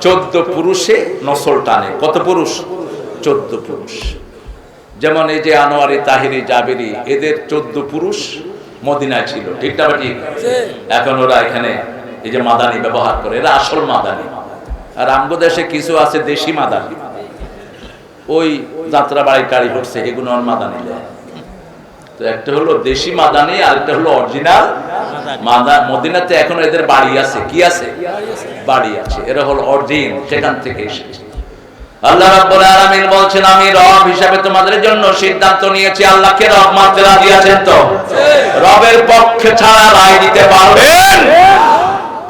14 পুরুষে নসল টানে। কত পুরুষ? 14 পুরুষ। যেমন এই যে আনোয়ারি, তাহিরি, জাবেরি, এদের 14 পুরুষ মদিনায় ছিল, ঠিক না? ঠিক। এখন ওরা এখানে এই যে মাদানি ব্যবহার করে, এরা আসল মাদানি। আর আমগো দেশে কিছু আছে দেশি মাদানি, ওই যাত্রা বাড়ি টাড়ি হচ্ছে, এগুলো মাদানি দেয়। তো একটা হলো দেশি মাদানি আর একটা হলো অরিজিনাল মাদানি। মদিনাতে এখন এদের বাড়ি আছে, কি আছে? বাড়ি আছে। এরা হলো অরিজিন, সেখান থেকে এসেছে। আল্লাহ রাব্বুল আলামিন বলছেন, আমি রব হিসেবে তোমাদের জন্য সিদ্ধান্ত নিয়েছি। আল্লাহকে রব মানতে রাজি আছেন তো? রবের পক্ষে ছাড়া রায় দিতে পারবেন?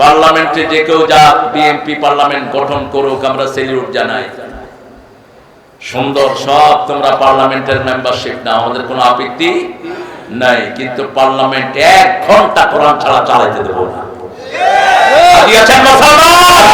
পার্লামেন্টে যে কেউ যা, বিএনপি পার্লামেন্ট গঠন করুক, আমরা সেলিউট জানাই। সুন্দর, সব তোমরা পার্লামেন্টের মেম্বারশিপ নাও, আমাদের কোনো আপত্তি নাই। কিন্তু পার্লামেন্ট 1 ঘন্টা কোরআন ছাড়া চালাইতে দেব না। রাজি আছেন মুসলমান?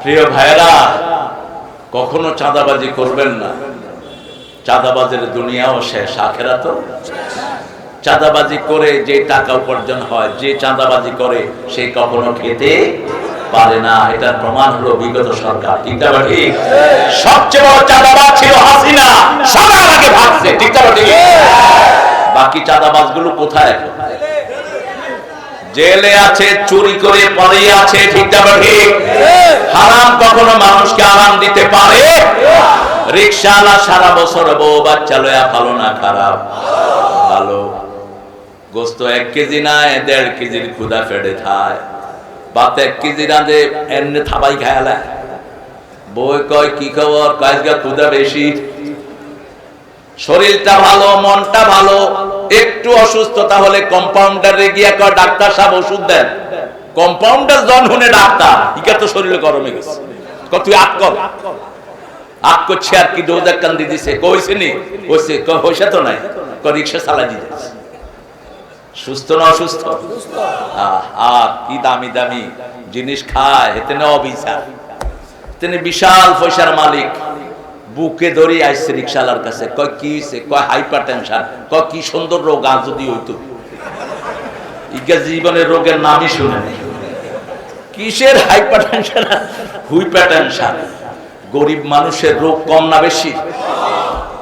প্রিয় ভাইরা, কখনো চাঁদাবাজি করবেন না। চাঁদাবাজের দুনিয়াও শেষ, আখিরাতও। চাঁদাবাজি করে যে টাকা উপার্জন হয়, যে চাঁদাবাজি করে সে কখনো খেতে পারে না। এটার প্রমাণ হলো বিগত সরকার। ঠিক না ঠিক? সবচেয়ে বড় চাঁদাবাজ ছিল হাসিনা, সবার আগে ভাগছে। ঠিক না ঠিক? বাকি চাঁদাবাজগুলো কোথায়? জেলে আছে, চুরি করে পড়ে আছে। ঠিক না ঠিক? হারাম কখনো মানুষকে আরাম দিতে পারে? রিকশাওয়ালা সারা বছর বউ বাচ্চা লয়া ভালো না খারাপ? ভালো। গোস্ত 1 কেজি নাই, 1.5 কেজির ক্ষুদা ফেড়ে খায়। ভাত 1 কেজি রাঁধে, এমনি থাবাই খায়ালা। বই কয় কি খবর? কাজগা ক্ষুদা বেশি। শরীরটা ভালো, মনটা ভালো, একটু অসুস্থতা হলে কম্পাউন্ডারে গিয়া কয় ডাক্তার সাহেব ওষুধ দেন। কম্পাউন্ডার জন হুনে ডাক্তার, ইকা তো শরীরে গরমে গেছে। তুই আক কর, আক করছে আর কি ডোজা কান্দি দিছে। কইছে নি? কইছে। হইছে তো নাই। রিক্সা চালাই দিতেছে। সুস্থ না অসুস্থ? আর কি দামি দামি জিনিস খায়, এতে না অবিচার। তিনি বিশাল পয়সার মালিক, বুকে ধরে আইছে রিক্সাওয়ালার কাছে। কয় কি হইছে? কয় হাইপার টেনশন। কয় কি সুন্দর রোগ, আর যদি হইতো। ইগা জীবনের রোগের নামই শুনে নেই। কিসের হাইপার টেনশন, হুইপার টেনশন? গরিব মানুষের রোগ কম না বেশি?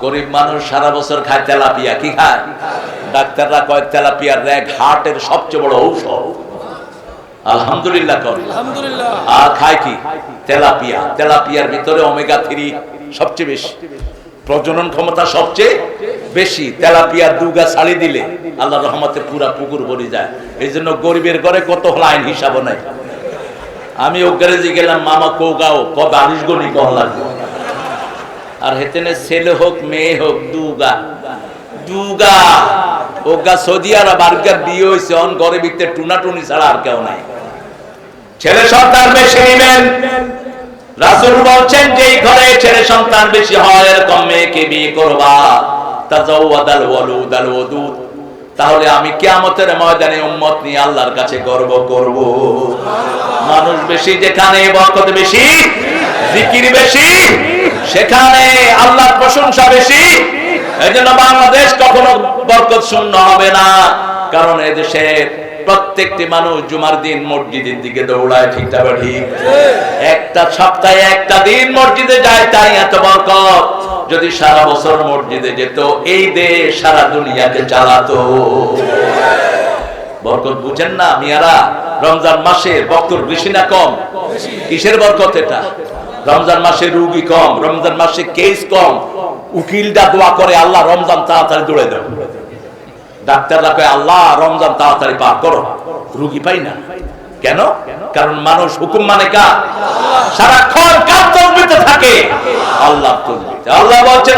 গরিব মানুষ সারা বছর খায় তেলাপিয়া। কি খায়? ডাক্তাররা কয় তেলাপিয়ার রেগ হার্টের সবচেয়ে বড় ঔষধ। আলহামদুলিল্লাহ কর। আর খায় কি? তেলাপিয়া। তেলাপিয়ার ভিতরে ওমেগা 3 সবচেয়ে বেশি, প্রজনন ক্ষমতা সবচেয়ে বেশি। তেলাপিয়া 2 গা ছাড়ি দিলে আল্লাহর রহমতে পুরা পুকুর ভরে যায়। এই জন্য গরিবের ঘরে কত লাইন হিসাব নাই। আমি ওগ্যারেজি গেলাম, মামা কোগাও কবে 20 গনি কম লাগবে। আর হেতেনে ছেলে হোক মেয়ে হোক 2 গা ওগা। সৌদি আরব আরগার বিয়ে হয়েছে, অন ঘরে ভিতরে টুনাটুনি ছাড়া আর কেউ নাই। ছেলে সন্তান বেশি নিবেন। রাসূল বলছেন, যেই ঘরে ছেলে সন্তান বেশি হয় এরকম মেয়েকে বিয়ে করবা। তাজাওয়াদাল ওয়ালুদাল ওয়াদুদ। তাহলে আমি কিয়ামতের ময়দানে উম্মত নিয়ে আল্লাহর কাছে গর্ব করব। মানুষ বেশি যেখানে বরকত বেশি, জিকির বেশি, সেখানে আল্লাহর প্রশংসা বেশি। এজন্য বাংলাদেশ কখনো বরকত শূন্য হবে না। কারণ এদেশের প্রত্যেকটি মানুষ জুমার দিন মসজিদের দিকে দৌড়ায়। ঠিক না ঠিক? একটা সপ্তাহে একটা দিন মসজিদে যায়, তাই এত বরকত। যদি সারা বছর মসজিদে যেত, এই দেশ সারা দুনিয়াকে চালাতো। বরকত বুঝেন না মিয়ারা? রমজান মাসে বরকত বেশি না কম? কিসের বরকত এটা? রমজান মাসে রোগী কম, রমজান মাসে কেস কম। উকিলটা দোয়া করে, আল্লাহ রমজান তাড়াতাড়ি দৌড়ে দাও। ডাক্তাররা কয়, আল্লাহ রমজান তাড়াতাড়ি পার করো। রোগী পাই না কেন? কারণ মানুষ হুকুম মানে কার? সারাক্ষণ কার তসবিতে থাকে? আল্লাহ তসবিতে। আল্লাহ বলছেন,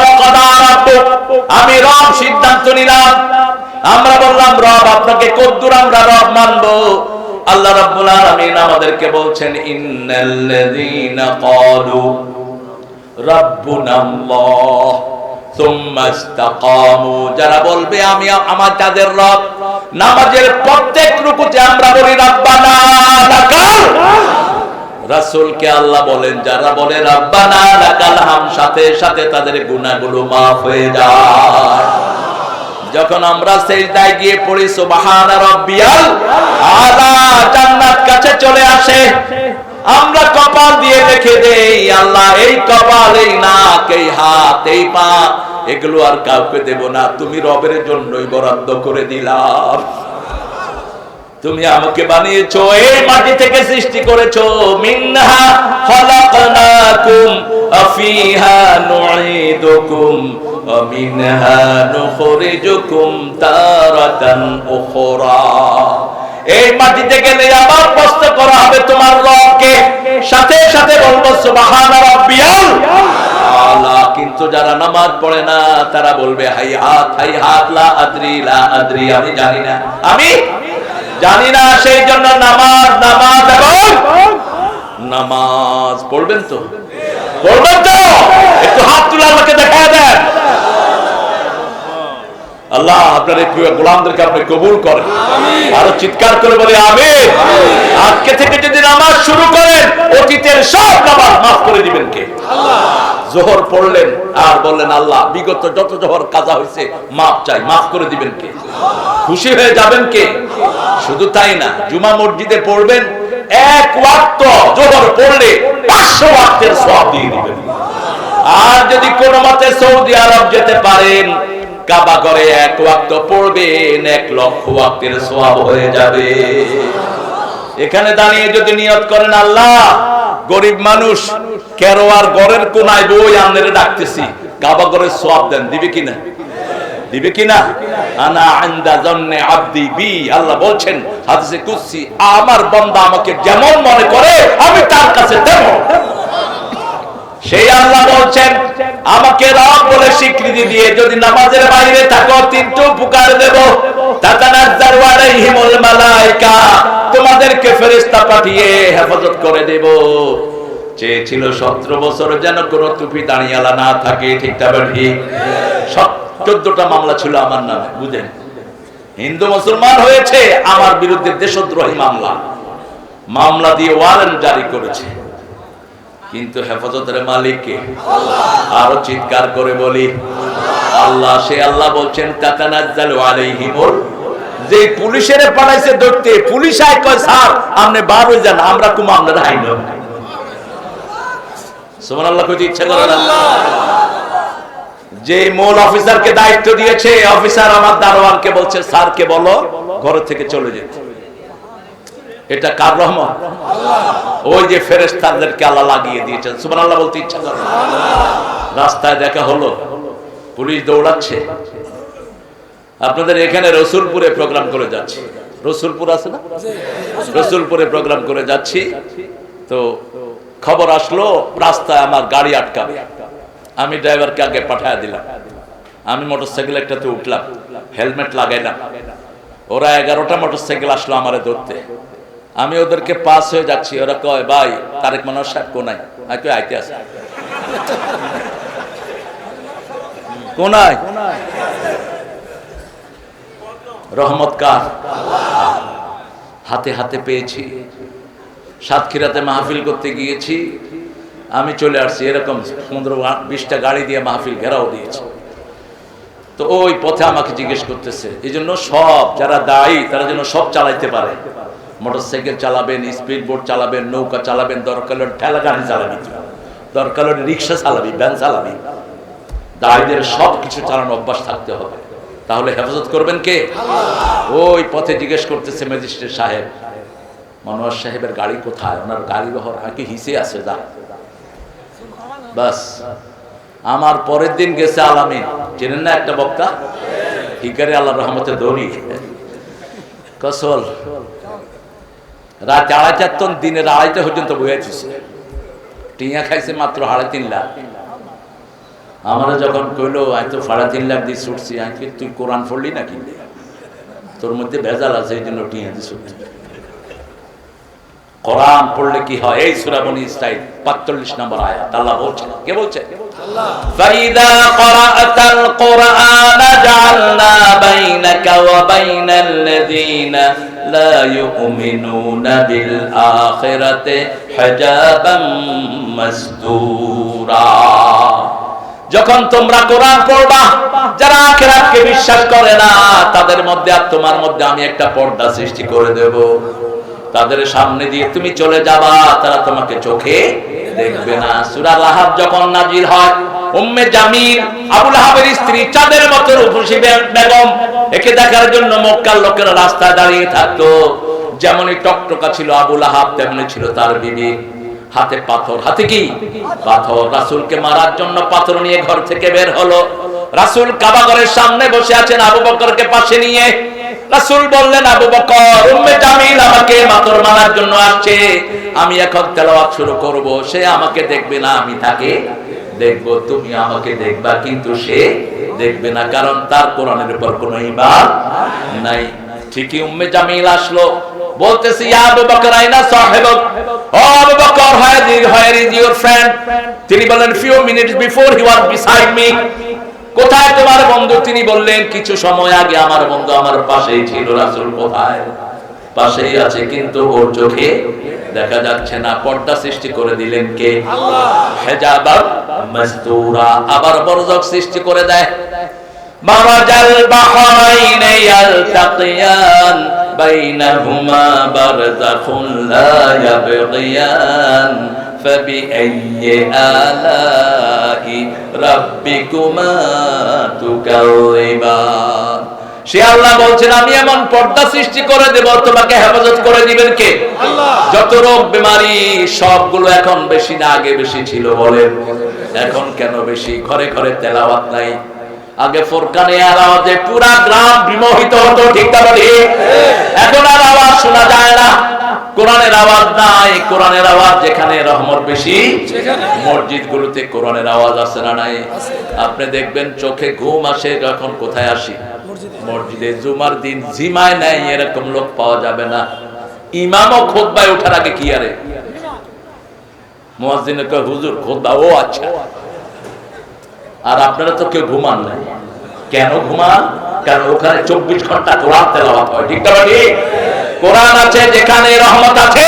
আমি রব সিদ্ধান্ত নিলাম। আমরা বললাম, রব আপনাকে কদ্দুর আমরা রব মানবো? আল্লাহ রাব্বুল আলামিন আমাদেরকে বলছেন, ইন্নাল্লাযীনা ক্বালু রাব্বুনাল্লাহ সুম্মা ইসতাকামু। যারা বলবে আমি আমার যাদের রব, নামাজের প্রত্যেক রুকুতে আমরা বলি রাব্বানা লাকাল। রাসূলকে আল্লাহ বলেন, যারা বলে রাব্বানা লাকাল হাম, সাথে সাথে তাদের গুনাহগুলো মাফ হয়ে যায়। যখন আমরা সিজদায় গিয়ে পড়ি সুবহানা রাব্বিয়াল আলা, জান্নাত কাছে চলে আসে। আমরা কপাল দিয়ে রেখে দেই, আল্লাহ এই কপাল, এই নাক, এই হাত, এই পা, এগুলো আর কাউকে দেব না, তুমি রবের জন্যই বরাদ্দ করে দিলাম। তুমি আমাকে বানিয়েছো, এই মাটি থেকে সৃষ্টি করেছো, মিনহা খলাকনাকুম আফিহা নুঈদুকুম ওয়া মিনহা নুখরিজুকুম তারাতান উখরা। এই মাটিতে গেলে আবার প্রশ্ন করা হবে তোমার রবকে, সাথে সাথে বলবো সুবহান রাব্বিয়াল আলা। কিন্তু যারা নামাজ পড়ে না তারা বলবে হাইহাত হাইহাত, লা আদরি লা আদরি, আমি জানি না, আমি জানি না। সেই জন্য নামাজ নামাজ এবং নামাজ পড়বেন তো, পড়বেন তো, একটু হাত তুলে আমাকে দেখা দেন। আল্লাহ আপনার এই প্রিয় গোলামদেরকে আপনি কবুল করেন, আরো চিৎকার করে বলে আমিন। আজকে থেকে যদি নামাজ শুরু করেন, অতীতের সব নামাজ মাফ করে দিবেন কে? আল্লাহ। জোহর পড়লেন আর বললেন আল্লাহ বিগত যত জোহর কাজা হয়েছে মাফ চাই, মাফ করে দিবেন কে? খুশি হয়ে যাবেন কে? শুধু তাই না, জুমা মসজিদে পড়বেন, এক ওয়াক্ত জোহর পড়লে 500 ওয়াক্তের সওয়াব দিয়ে দিবেন। আর যদি কোনো মতে সৌদি আরব যেতে পারেন, কাবা ঘরে এক ওয়াক্ত পড়বেন, 1 লক্ষ ওয়াক্তের সওয়াব হয়ে যাবে। এখানে দাঁড়িয়ে যদি নিয়ত করেন আল্লাহ গরিব মানুষ কেরোয়ার ঘরের কোনায় বই আনলে ডাকতেছি, কাবা ঘরের সওয়াব দেন, দিবে কিনা? দিবে কিনা? আনা ইনদা জন্নে আব্দি বি, আল্লাহ বলছেন হাদিসে কুদসি, আমার বান্দা আমাকে যেমন মনে করে আমি তার কাছে তেমন। সেই আল্লাহ বলছেন আমাকে রব বলে স্বীকৃতি দিয়ে যদি নামাজের বাইরে থাকো 3টা উপকার দেব। তাতানাজ্জালু আলাইহিমুল মালায়েকা, তোমাদেরকে ফেরেশতা পাঠিয়ে হেফাজত করে দেব। চেয়েছিল 17 বছর যেন কোনো টুপি দাঁড়িয়ালা না থাকে, ঠিক না ঠিক? 14টা মামলা ছিল আমার নামে, বুঝেন? হিন্দু মুসলমান হয়েছে, আমার বিরুদ্ধে দেশদ্রোহী মামলা দিয়ে ওয়ারেন্ট জারি করেছে। কিন্তু হেফাজতের মালিক কে? আরো চিৎকার করে বলি আল্লাহ। সে আল্লাহ বলছেন তাতানাজ্জালু আলাইহিমুল, যে পুলিশের পাঠাইছে ধরতে, পুলিশ আয় কয় স্যার আপনি বার হয়ে যান, আমরা কুম আমরা আইন। সুবহানাল্লাহ, কইতে ইচ্ছা করে না? যে মূল অফিসারকে দায়িত্ব দিয়েছে, অফিসার আমার দারোয়ানকে বলছে স্যারকে বলো ঘর থেকে চলে যেতে। এটা কার রহমত? ওই যে ফেরেশতাদেরকে আল্লাহ লাগিয়ে দিয়েছেন। সুবহানাল্লাহ বলতে ইচ্ছা করে। রাস্তায় দেখা হলো পুলিশ দৌড়াচ্ছে। আপনাদের এখানে রসুলপুরে প্রোগ্রাম করে যাচ্ছি, রসুলপুর আছে না? রসুলপুরে প্রোগ্রাম করে যাচ্ছি, তো খবর আসলো রাস্তায় আমার গাড়ি আটকাবে। আমি ড্রাইভারকে আগে পাঠিয়ে দিলাম, আমি মোটরসাইকেল একটাতে উঠলাম, হেলমেট লাগাইলাম। ওরা 11টা মোটরসাইকেল আসলো আমারে ধরতে। আমি ওদেরকে পাস হয়ে যাচ্ছি, ওরা কয় ভাই তারেক মনোহর সাহেব কোনায়? আমি আইতে আছে কোনায়। রহমত কার? হাতে হাতে পেয়েছি। সাতক্ষীরাতে মাহফিল করতে গিয়েছি, আমি চলে আসছি, এরকম 15-20টা গাড়ি দিয়ে মাহফিল ঘেরাও দিয়েছে। তো ওই পথে আমাকে জিজ্ঞেস করতেছে, এই জন্য সব যারা দায়ী তারা যেন সব চালাইতে পারে। মোটরসাইকেল চালাবেন, স্পিড বোট চালাবেন, নৌকা চালাবেন, দরকার হলে ঠেলা গাড়ি চালাবি, দরকার হলে রিক্সা চালাবি, ভ্যান চালাবি। দায়ীদের সব কিছু চালানোর অভ্যাস থাকতে হবে, তাহলে হেফাজত করবেন কে? ওই পথে জিজ্ঞেস করতেছে ম্যাজিস্ট্রেট সাহেব মনোয়ার সাহেবের গাড়ি কোথায়? ওনার গাড়ি বহর আগে হিসে আছে, যা বাস। আমার পরের দিন গেছে আলামিন, চেনেন না একটা বক্তা হিকারে, আল্লাহ রহমতে দৌড়ি কসল রাত 2:30 টন, দিনের 2:30 পর্যন্ত বইয়াছে, টিয়া খাইছে মাত্র 3.5 লাখ। আমরা যখন কইলো আমি তো 3.5 লাখ দিয়ে ছুটছি, আমি তুই কোরআন পড়লি না কিনলে, তোর মধ্যে ভেজাল আছে, এই জন্য টিয়া দিয়ে ছুটছি। কোরআন পড়লে কি হয়? এই সূরা বনী ইসরাঈল 45 নম্বর আয়াত আল্লাহ বলছেন, কে বলছে? আল্লাহ। ফাইদা ক্বরাআতাল কুরআন জাআলনা বাইনাকা ওয়া বাইনাল্লাযীনা লা ইউমিনুনা বিল আখিরাতি হিজাবাম মাসদুরা। যখন তোমরা কোরআন পড়বা, যারা আখিরাতকে বিশ্বাস করে না তাদের মধ্যে আর তোমার মধ্যে আমি একটা পর্দা সৃষ্টি করে দেব। তাদের সামনে দিয়ে তুমি চলে যাবা, তারা তোমাকে চোখে দেখবে না। সূরা লাহাব যখন নাজিল হয়, উম্মে জামিল আবু লাহাবের স্ত্রী চাঁদের মতো রূপসী বেগম, একে দেখার জন্য মক্কার লোকেরা রাস্তায় দাঁড়িয়ে থাকতো। যেমনই টকটকা ছিল আবু লাহাব, তেমনি ছিল তার বিবি। হাতে পাথর, হাতে কি পাথর। রাসূলকে মারার জন্য পাথর নিয়ে ঘর থেকে বের হলো। রাসূল কাবা ঘরের সামনে বসে আছেন, আবু বকরকে পাশে নিয়ে। রাসূল বললেন, আবু বকর, উম্মে জামিল আমাকে পাথর মারার জন্য আসছে, আমি এখন তেলাওয়াত শুরু করব, সে আমাকে দেখবে না, আমি তাকে দেখব। তুমি আমাকে দেখবা, কিন্তু সে দেখবে না, কারণ তার কোরআনের উপর কোনো ঈমান নাই। ঠিকই উম্মে জামিল আসলো, বলতেছি, ইয়া আবু বকর আইনা সাহেবক, ও Abu Bakr, where is your friend? তিনি বলেন, few minutes before he was beside me. কোথায় তোমার বন্ধু? তিনি বললেন, কিছু সময় আগে আমার বন্ধু আমার পাশেই ছিল। রাসূল কোথায়? পাশেই আছে, কিন্তু ওর চোখে দেখা যাচ্ছে না। পর্দা সৃষ্টি করে দিলেন কে? আল্লাহ। হিজাবান মাসতুরা, আবার বরজক সৃষ্টি করে দেয়। মারাজাল বাহরাইন ইয়ালতাকিয়ান বাইনাহুমা বারযাখুন লা ইয়াবগিয়ান ফাবিআইয়ি আলাহি রাব্বিকুমা তুকাযিবান। সে আল্লাহ বলছেন, আমি এমন পর্দা সৃষ্টি করে দেব, তোমাকে হেফাজত করে দিবেন কে? আল্লাহ। যত রোগ বেমারি সবগুলো এখন বেশি না আগে বেশি ছিল বলেন? এখন কেন বেশি? ঘরে ঘরে তেলাওয়াত নাই। আগে ফুরকানে আওয়াজে পুরা গ্রাম বিমোহিত হতো, ঠিক না ঠিক? এখন আর আওয়াজ শোনা যায় না, কোরআনের আওয়াজ নাই। কোরআনের আওয়াজ যেখানে রহমত বেশি, মসজিদগুলোতে কোরআনের আওয়াজ আছে না নাই? আপনি দেখবেন চোখে ঘুম আসে যখন কোথায় আসি? মসজিদে। জুমার দিন জিমায় নাই, এরকম লোক পাওয়া যাবে না। ইমামও খুতবায় ওঠার আগে কি আরে মুয়াজ্জিনে কয়, হুজুর খুতবা। ও আচ্ছা। আর আপনারা তো কেউ ঘুমান নাই। কেন ঘুমান? কারণ ওখানে 24 ঘন্টা কোরআন তেলাওয়াত হয়, ঠিক না ঠিক? কোরআন আছে যেখানে রহমত আছে।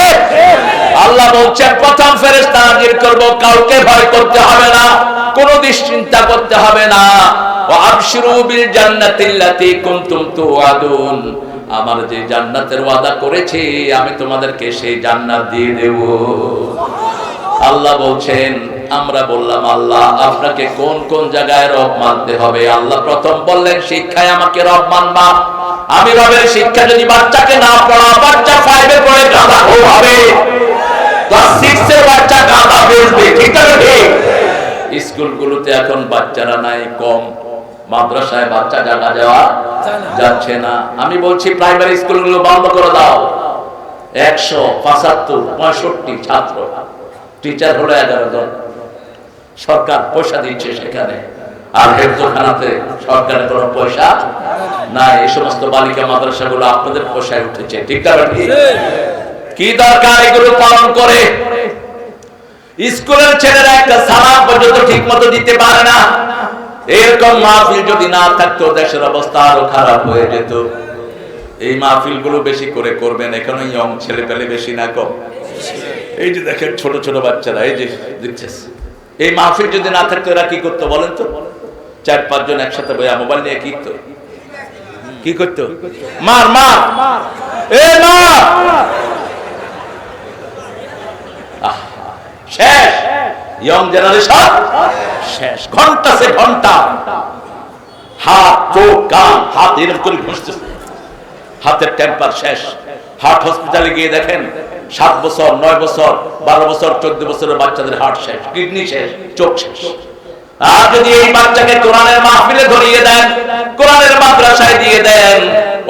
আল্লাহ বলছেন, প্রথম ফেরেশতা নাযিল করব, কাউকে ভয় করতে হবে না, কোনো দুশ্চিন্তা করতে হবে না। ওয়া আবশিরু বিল জান্নাতিল্লাতী কুনতুম তুআদুন, আমার যে জান্নাতের ওয়াদা করেছি আমি তোমাদেরকে সেই জান্নাত দিয়ে দেব। আল্লাহ বলছেন, আমরা বললাম, আল্লাহ আপনাকে কোন কোন জায়গায় রব মানতে হবে? আল্লাহ প্রথম বললেন, শিক্ষায় আমাকে রব মানবা। আমি রবের শিক্ষা যদি বাচ্চাকে না পড়া, বাচ্চা 5 এ পড়ে গাধা হবে, ক্লাস 6 এর বাচ্চা গাধা বেচবে, ঠিক না ঠিক? স্কুলগুলোতে এখন বাচ্চারা নাই, কম। মাদ্রাসায় বাচ্চা জায়গা যাওয়া যাচ্ছে না। আমি বলছি প্রাইমারি স্কুলগুলো বন্ধ করে দাও। 175 65 ছাত্র, টিচার হলো 11 জন। সরকার পয়সা দিচ্ছে সেখানে, আর হেফজখানাতে সরকারের কোনো পয়সা নাই। এই সমস্ত বালিকা মাদ্রাসাগুলো আপনাদের পয়সায় উঠেছে, ঠিক না ঠিক? কি দরকার এগুলো পালন করে? স্কুলের ছেলেরা একটা সালাম পর্যন্ত ঠিক মতো দিতে পারে না। এরকম মাহফিল যদি না থাকতো, দেশের অবস্থা আরো খারাপ হয়ে যেত। এই মাহফিল গুলো বেশি করে করবেন। এখানে ইয়ং ছেলে পেলে বেশি না কম? এই যে দেখেন ছোট ছোট বাচ্চারা, এই যে দেখছেন, এই মাহফিল যদি না থাকতো এরা কি করতো বলেন তো? 4-5 জন একসাথে বইয়া মোবাইল নিয়ে কি করতো? মার মার, এ মার, শেষ। ইয়ং জেনারেশন শেষ। ঘন্টা সে ঘন্টা হাত, চোখ, কান, হাত এরকম করে ঘুষতেছে, হাতের টেম্পার শেষ। হার্ট হসপিটালে গিয়ে দেখেন 7 বছর, 9 বছর, 12 বছর, 14 বছরের বাচ্চাদের হার্ট শেষ, কিডনি শেষ, চোখ শেষ। আর যদি এই বাচ্চাকে কোরআনের মাহফিলে ধরিয়ে দেন, কোরআনের মাদ্রাসায় দিয়ে দেন,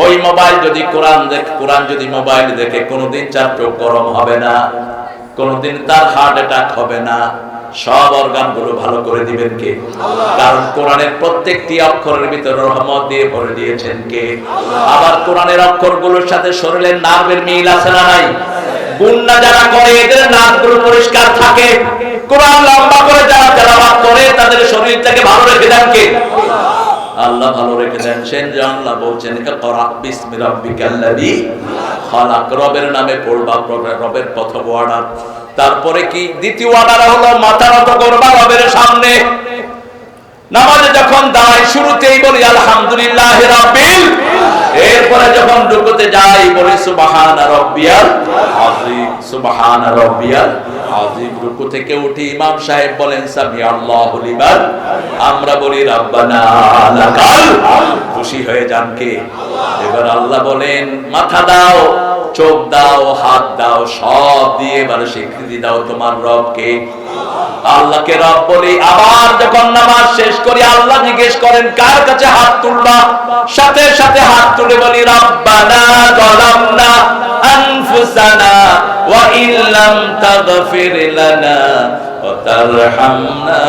ওই মোবাইল যদি কোরআন যদি মোবাইল দেখে, কোনোদিন তার চোখ গরম হবে না, কোনোদিন তার হার্ট অ্যাটাক হবে না। সব অর্গানগুলো ভালো করে দিবেন কে? কারণ কোরআনের প্রত্যেকটি অক্ষরের ভিতরে রহমত দিয়ে ভরে দিয়েছেন কে? আবার কোরআনের অক্ষরগুলোর সাথে শরীরের নার্ভের মিল আছে না নাই? গুণনা যারা করে এদের নার্ভগুলো পরিষ্কার থাকে। কোরআন লম্বা করে যারা তেলাওয়াত করে তাদের শরীরটাকে ভালো রেখে দেন কে? আল্লাহ ভালো রেখে দেন। সেন যে আল্লাহ বলছেন, ইকরা বিসমি রাব্বিকাল্লাযী খালাক, রবের নামে পড়বা। রবের প্রথম অর্ডার। তারপরে কি? দ্বিতীয় অর্ডার হলো মাথা নত করবা রবের সামনে। নামাজে যখন দাঁড়াই শুরুতেই বলি আলহামদুলিল্লাহি রাব্বিল, এর এরপরে যখন রুকুতে যাই বলি সুবহান রাব্বিয়াল আযীম, সুবহান রাব্বিয়াল আযীম। রুকু থেকে উঠে ইমাম সাহেব বলেন সামি আল্লাহু লিমান, আমরা বলি রব্বানা লাকাল। খুশি হয়ে যান কে? এবার আল্লাহ বলেন মাথা দাও, চোখ দাও, হাত দাও, সব দিয়ে এবার স্বীকৃতি দাও তোমার রবকে। আল্লাহকে রব বলি। আবার যখন নামাজ শেষ করি আল্লাহ জিজ্ঞেস করেন কার কাছে হাত তুলবা, সাথে সাথে হাত তুলে বলি রব্বানা যালামনা আনফুসানা ওয়া ইল্লাম তাগফির লানা ওয়া তারহামনা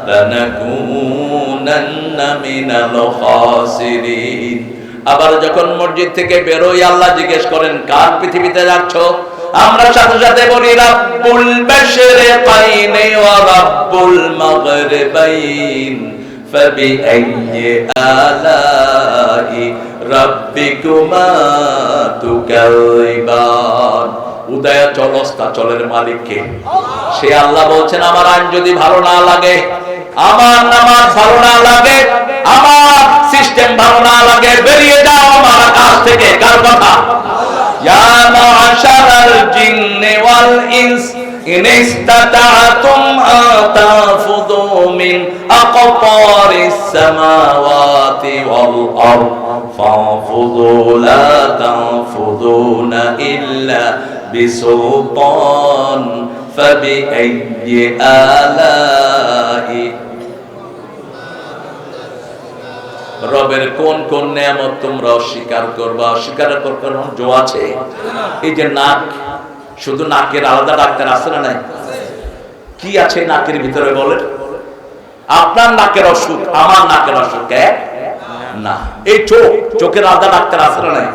লানাকুনান্না মিনাল খাসিরিন। আবার যখন মসজিদ থেকে বেরোই আল্লাহ জিজ্ঞেস করেন কার পৃথিবীতে যাচ্ছ, আমরা সাথে সাথে বলি রাব্বুল মাশরিকাইন ওয়া রাব্বুল মাগরিবাইন ফাবিআইয়ি আলাই রাব্বিকুমা তুকাযিবান। উদয়াচল অস্তাচলের মালিক কে? সে আল্লাহ বলছেন আমার আইন যদি ভালো না লাগে, আমার নামাজ ভালো না লাগে, আমার সিস্টেম ভালো না লাগে, বেরিয়ে যাও আমার কাছ থেকে। কার কথা? ইয়া মা'শারাল জিন্নি ওয়াল ইনস ইন ইসতাতা'তুম আতাফুযু মিন আকতারিস সামাওয়াতি ওয়াল আরদ ফাফুযু লা তানফুযুনা ইল্লা বিসুলতান ফাবিআইয়ি আলাই। রবের কোন কোন নিয়ামত তোমরা অস্বীকার করবা? অস্বীকার করার জো আছে? এই যে নাক, শুধু নাকের আলাদা ডাক্তার আছে না নাই? কি আছে নাকের ভিতরে বলেন? আপনার নাকের অসুখ আমার নাকের অসুখ এক না। এই চোখ, চোখের আলাদা ডাক্তার আছে না নাই?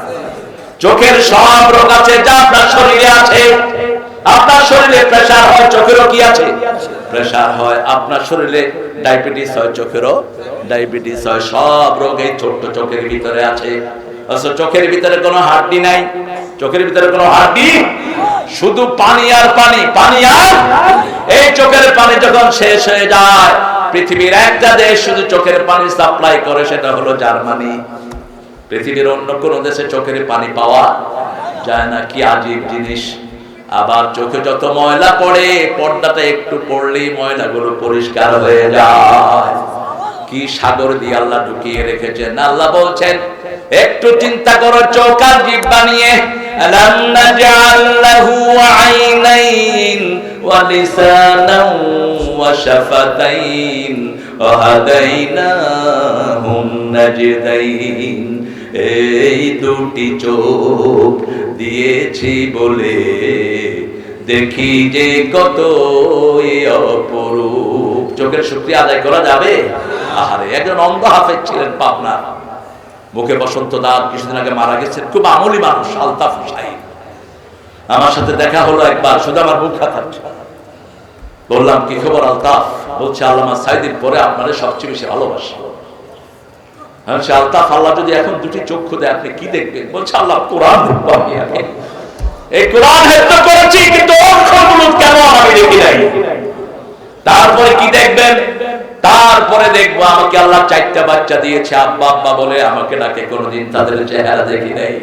চোখের সব রোগ আছে যা আপনার শরীরে আছে। আপনার শরীরে প্রেসার হয়, চোখেরও কি আছে? প্রেসার হয়। আপনার শরীরে ডায়াবেটিস হয়, চোখেরও ডায়াবেটিস হয়। সব রোগ এই ছোট্ট চোখের ভিতরে আছে। অথচ চোখের ভিতরে কোনো হাড্ডি নাই। চোখের ভিতরে কোনো হাড্ডি, শুধু পানি আর পানি, পানি আর। এই চোখের পানি যখন শেষ হয়ে যায়, পৃথিবীর একটা দেশ শুধু চোখের পানি সাপ্লাই করে, সেটা হলো জার্মানি। পৃথিবীর অন্য কোন দেশে চোখের পানি পাওয়া যায় না। কি আজীব জিনিস। আবার চোখে যত ময়লা পড়ে, পর্দাটা একটু পড়লেই ময়লাগুলো পরিষ্কার হয়ে যায়। কি সাগর দিয়ে আল্লাহ ঢুকিয়ে রেখেছেন। আল্লাহ বলছেন একটু চিন্তা করো চোখ আর জিহ্বা নিয়ে। আলাম নাজআল লাহু আইনাইন ওয়া লিসানান ওয়া শাফাতাইন ওয়া হাদাইনাহুন নাজদাইন। এই দুটি চোখ দিয়েছি বলে দেখি যে কত অপরূপ। চোখের শুকরিয়া আদায় করা যাবে? আহারে, একজন অন্ধ হাফেজ ছিলেন পাবনার, মুখে বসন্ত দাগ, কিছুদিন আগে মারা গেছেন। খুব আমলি মানুষ, আলতাফ সাহেব। আমার সাথে দেখা হলো একবার, শুধু আমার মুখ খাচ্ছে। বললাম কি খবর আলতাফ? বলছে আল্লামা সাইদির পরে আপনারে সবচেয়ে বেশি ভালোবাসি। বলছে আলতাফ, আল্লাহ যদি এখন দুটি চক্ষু দেয় আপনি কি দেখবেন? বলছে আল্লাহ কোরআন দেখবো আমি। এই কোরআন হেফজ করেছি কিন্তু অক্ষরগুলো কেন আমি দেখি নাই। তারপরে কি দেখবেন? তারপরে দেখবো আমাকে আল্লাহ 4টা বাচ্চা দিয়েছে, আব্বা আব্বা বলে আমাকে ডাকে, কোনোদিন তাদের চেহারা দেখি নাই।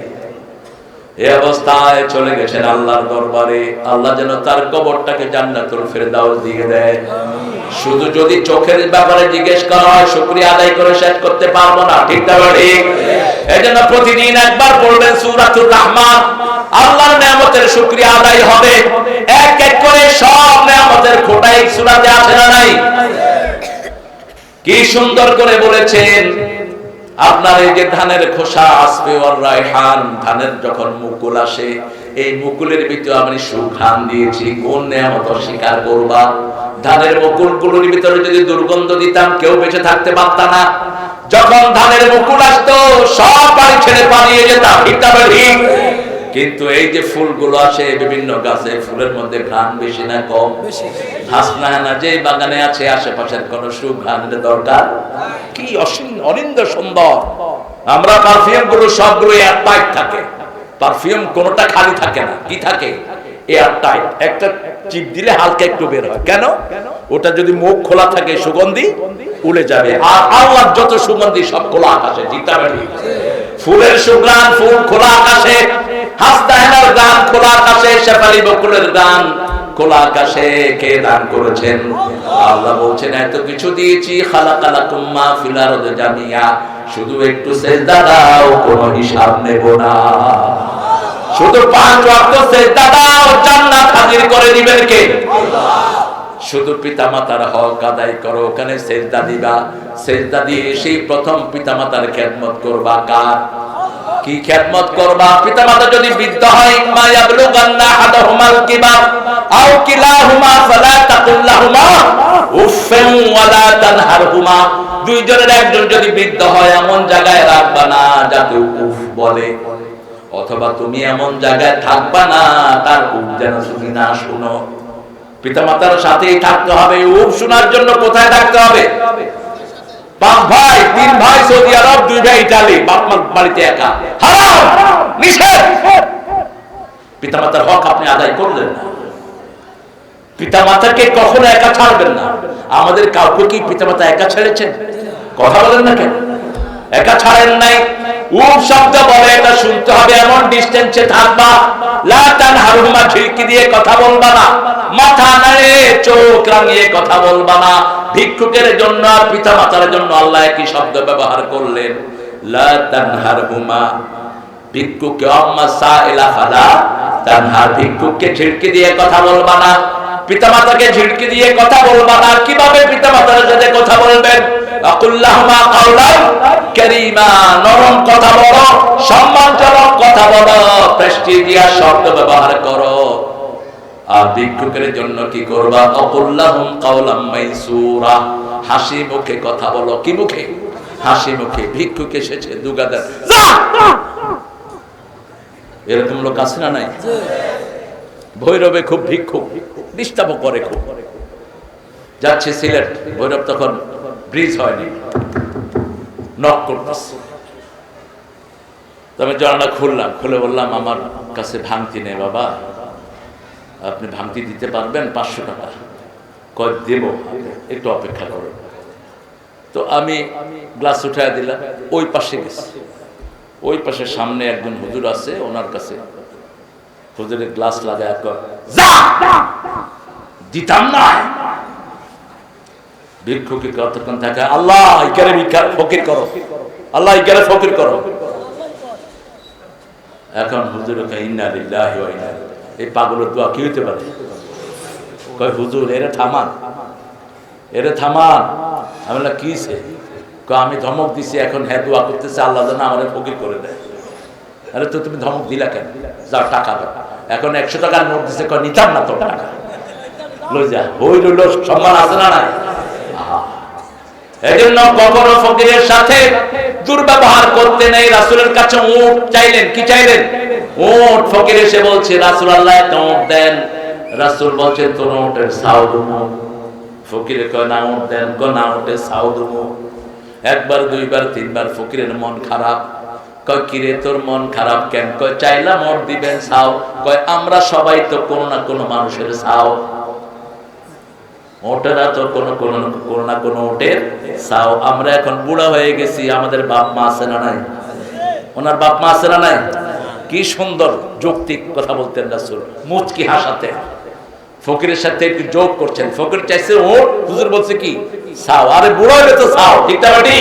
এই অবস্থায় চলে গেছেন আল্লাহর দরবারে। আল্লাহ যেন তার কবরটাকে জান্নাতুল ফেরদাউস দিয়ে দেয়। শুধু যদি চোখের ব্যাপারে জিজ্ঞেস করা হয়, শুকরিয়া আদায় করে শেষ করতে পারবো না। ঠিক না ঠিক? এজন্য প্রতিদিন একবার পড়বেন সূরাতুর রহমান। আল্লাহর নিয়ামতের শুকরিয়া আদায় হবে। এক এক করে সব নিয়ামতের খোঁটা এই সূরাতে আছে না নাই? কি সুন্দর করে বলেছেন। আপনার এই যে ধানের খোসা আসবে ওর রায়হান, ধানের যখন মুকুল আসে, এই মুকুলের ভিতরে আমি সুঘ্রাণ দিয়েছি। কোন নিয়ামত অস্বীকার করবা? ধানের মুকুলগুলোর ভিতরে যদি দুর্গন্ধ দিতাম কেউ বেঁচে থাকতে পারত না। যখন ধানের মুকুল আসতো সব বাড়ি ছেড়ে পালিয়ে যেতাম। ঠিক না ঠিক? কিন্তু এই যে ফুলগুলো আসে বিভিন্ন গাছে, ফুলের মধ্যে ঘ্রাণ বেশি না কম? হাসনাহানা যে বাগানে আছে আশেপাশের কোন সুঘ্রাণের দরকার কি? অনিন্দ সুন্দর। আমরা পারফিউম গুলো সবগুলো এক পাইপ থাকে, পারফিউম কোনটা খালি থাকে না। কি থাকে? এয়ার টাইট, একটা চিপ দিলে হালকা একটু বের হয়। কেন? ওটা যদি মুখ খোলা থাকে সুগন্ধি উড়ে যাবে। আর আল্লাহর যত সুগন্ধি সব খোলা আকাশে। ঠিক না? ফুলের সুঘ্রাণ, ফুল খোলা আকাশে, হাসদাহেনার গান খোলা আকাশে, শেফালি বকুলের গান খোলা আকাশে। কে দান করেছেন? আল্লাহ বলছেন এত কিছু দিয়েছি, খালাকালাকুম মা ফিল আরদি জামিয়া, শুধু একটু সিজদা দাও, কোনো হিসাব নেব না। শুধু 5 ওয়াক্ত সিজদা দাও, জান্নাত হাজির করে দিবেন কে? আল্লাহ। শুধু পিতামাতার হক আদায় করো, ওখানে সিজদা দিবা। সিজদা দিয়ে সেই প্রথম পিতামাতার খেদমত করবা। কার? কি খেদমত করবা? পিতামাতা যদি বৃদ্ধ হয়, মা ইয়াবলুগান্না আহাদুহুমাল কিবার আও কিলাহুমা ফালা তাকুল লাহুমা উফফিন ওয়ালা তানহারহুমা, দুইজনের একজন যদি বৃদ্ধ হয় এমন জায়গায় রাখবা না যাতে উফ বলে, অথবা তুমি এমন জায়গায় থাকবা না তার উফ যেন তুমি না শুনো। পিতামাতার সাথেই থাকতে হবে। উফ শোনার জন্য কোথায় থাকতে হবে? 5 ভাই, 3 ভাই সৌদি আরব, 2 ভাই ইতালি, বাপ মা বাড়িতে একা, হারাম, নিষেধ। পিতামাতার হক আপনি আদায় করলেন না। পিতামাতাকে কখনো একা ছাড়বেন না। আমাদের কাউকে কি পিতামাতা একা ছেড়েছেন? কথা বলেন না কেন? একা ছাড়েন নাই। উফ শব্দ বলে এটা শুনতে হবে, এমন ডিসটেন্সে থাকবা। লা তানহারহুমা, ঝিড়কি দিয়ে কথা বলবা না, মাথা নাড়ে চোখ রাঙিয়ে কথা বলবা না। ভিক্ষুকের জন্য আর পিতামাতার জন্য আল্লাহ একই শব্দ ব্যবহার করলেন, লা তানহারহুমা। ভিক্ষুককে আম্মা সাইলা ফালা তানহার, ভিক্ষুককে ঝিড়কি দিয়ে কথা বলবা না, পিতামাতাকে ঝিড়কি দিয়ে কথা বলবা না। কিভাবে পিতামাতার সাথে কথা বলবেন? আকুল্লাহুমা কাওলান কারীমা, নরম কথা বলো, সম্মানজনক কথা বলো, প্রেস্টিজিয়াস শব্দ ব্যবহার করো। আর ভিক্ষুকের জন্য কি করবা? আকুল্লাহুম কাওলাম মাইসুরা, হাসি মুখে কথা বলো। কি মুখে? হাসি মুখে। ভিক্ষুক এসেছে দুগাদার, যা, এরকম লোক আছে না নাই? ভৈরবে খুব ভিক্ষুক ডিস্টার্ব করে খুব। যাচ্ছে সিলেট, ভৈরব তখন ব্রিজ হয়নি, নক করতেছে। তবে জানালা খুললাম, খুলে বললাম আমার কাছে ভাঙতি নেই বাবা, আপনি ভাঙতি দিতে পারবেন? 500 টাকা। কয় দেব, একটু অপেক্ষা করো। তো আমি গ্লাস উঠায় দিলাম, ওই পাশে গেছি। ওই পাশে সামনে একজন হুজুর আছে, ওনার কাছে হুজুরের গ্লাস লাগায় যা, দিতাম না। ভিক্ষুকে কতক্ষণ থাকে, আল্লাহ ইকারে ফকির করো, আল্লাহ ইকারে ফকির করো। এখন হুজুর ইন্না লিল্লাহি ওয়া ইন্না ইলাইহি, এই পাগলের দোয়া কি হইতে পারে? কয় হুজুর এরে থামান, এরে থামান। আমি বললাম কিছে? কয় আমি ধমক দিছি, এখন হ্যাঁ দোয়া করতেছে আল্লাহ যেন আমারে ফকির করে দেয়। আরে তো তুমি ধমক দিলা কেন? যাও টাকা দাও। এখন 100 টাকার নোট দিছে, কয় নিতাম না তোর টাকা, লই যা। ওই রইল সম্মান আছে না নাই? এজন্য কখনো ফকিরের সাথে দুর্ব্যবহার করতে নেই। রাসূলের কাছে উট চাইলেন, কি চাইলেন? উট। ফকির এসে বলছে রাসূলুল্লাহ একটা উট দেন। রাসূল বলছেন তোর উটের ছাও দেবো। ফকিরে কয় না উট দেন, কয় না উটের ছাও দেবো। একবার, দুইবার, তিনবার ফকিরের মন খারাপ। কয় কিরে তোর মন খারাপ কেন? কয় চাইলাম উট দিবেন, ছাও। কয় আমরা সবাই তো কোনো না কোনো মানুষের ছাও, ওটেরা তো কোনো না কোনো ওটের ছাও। আমরা এখন বুড়া হয়ে গেছি, আমাদের বাপ মা আছে না নাই? ওনার বাপ মা আছে না নাই? কি সুন্দর যৌক্তিক কথা বলতেন রাসূল, মুচকি হাসাতে। ফকিরের সাথে একটু যোগ করছেন। ফকির চাইছে ওট, হুজুর বলছে কি ছাও। আরে বুড়া হলে তো ছাও, ঠিক না বেটি?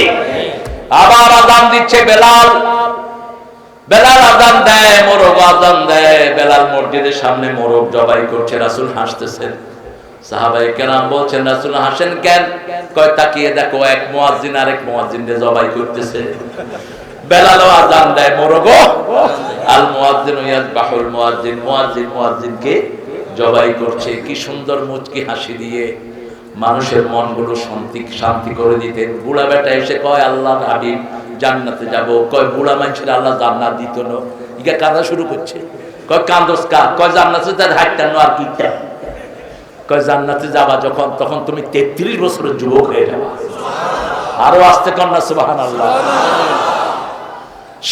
আবার আযান দিচ্ছে বেলাল। বেলাল আযান দেয়, মোরগ আযান দেয়। বেলাল মসজিদের সামনে মোরগ জবাই করছে, রাসূল হাসতেছেন। সাহাবায়ে কেরাম বলছেন রাসূল হাসেন কেন? কয় তাকিয়ে দেখো এক মুয়াজ্জিন আরেক মুয়াজ্জিনকে জবাই করতেছে। বেলালও আযান দেয়, মোরগও। আল মুয়াজ্জিন ইয়াযবাহুল মুয়াজ্জিন, মুয়াজ্জিন মুয়াজ্জিনকে জবাই করছে। কি সুন্দর মুচকি হাসি দিয়ে মানুষের মনগুলো শান্তি করে দিতেন। বুড়া বেটা এসে কয় আল্লাহর হাবিব জান্নাতে যাব। কয় বুড়া মানুষের আল্লাহ জান্নাত দিত না। ইগা কাঁদা শুরু করছে। কয় কান্দোস কা? কয় জান্নাতে তার হাইটটা আর কিটা। কয় জান্নাতে যাবা যখন, তখন তুমি 33 বছরের যুবক হয়ে যাবা। আরো আস্তে কন্যা সুবহানাল্লাহ।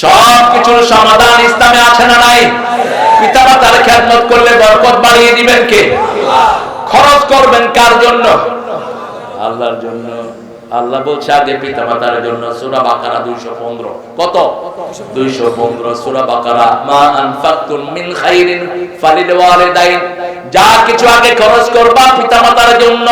সবকিছুর সমাধান ইসলামে আছে না নাই? পিতামাতার খেদমত করলে বরকত বাড়িয়ে দিবেন কে? খরচ করবেন কার জন্য? আল্লাহর জন্য। আল্লাহ বলছে আগে পিতামাতার জন্য। সূরা বাকারা 215। কত? 215 সূরা বাকারা। মা আনফাকতুম মিন খাইরিন ফালিল ওয়ালিদাইন। যা কিছু আগে খরচ করবা পিতামাতার জন্য।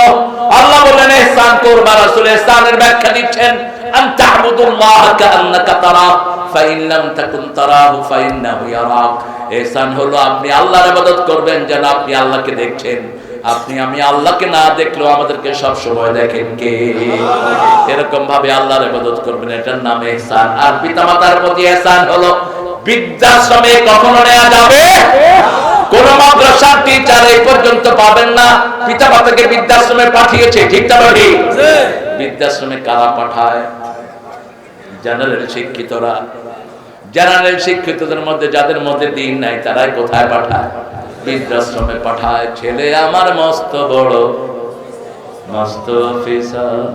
আল্লাহ বলেন ইহসান করবা। রাসূল ইহসানের ব্যাখ্যা দিচ্ছেন আন তা'বুদুল্লাহ কাআন্নাকা তারা ফাইন লাম তাকুন তারাহু ফাইন্নাহু ইয়ারাক। ইহসান হলো আপনি আল্লাহর ইবাদত করবেন যেন আপনি আল্লাহকে দেখছেন। আমি আল্লাহকে না দেখলেও আমাদেরকে সব সময় দেখেন কে? এরকম ভাবে আল্লাহর ইবাদত করবেন, এটার নাম ইহসান। আর পিতামাতার প্রতি ইহসান হলো বৃদ্ধাশ্রমে কখনো নেওয়া যাবে। কোন মাদ্রাসার টিচার এই পর্যন্ত পাবেন না পিতামাতাকে বৃদ্ধাশ্রমে পাঠিয়েছে, ঠিক না ভাই? বৃদ্ধাশ্রমে কারা পাঠায়? জেনারেল শিক্ষিতরা। জেনারেল শিক্ষিতদের মধ্যে যাদের মধ্যে দিন নাই তারাই কোথায় পাঠায়? বৃদ্ধাশ্রমে পাঠায়। ছেলে আমার মস্ত বড়, মস্ত অফিসার,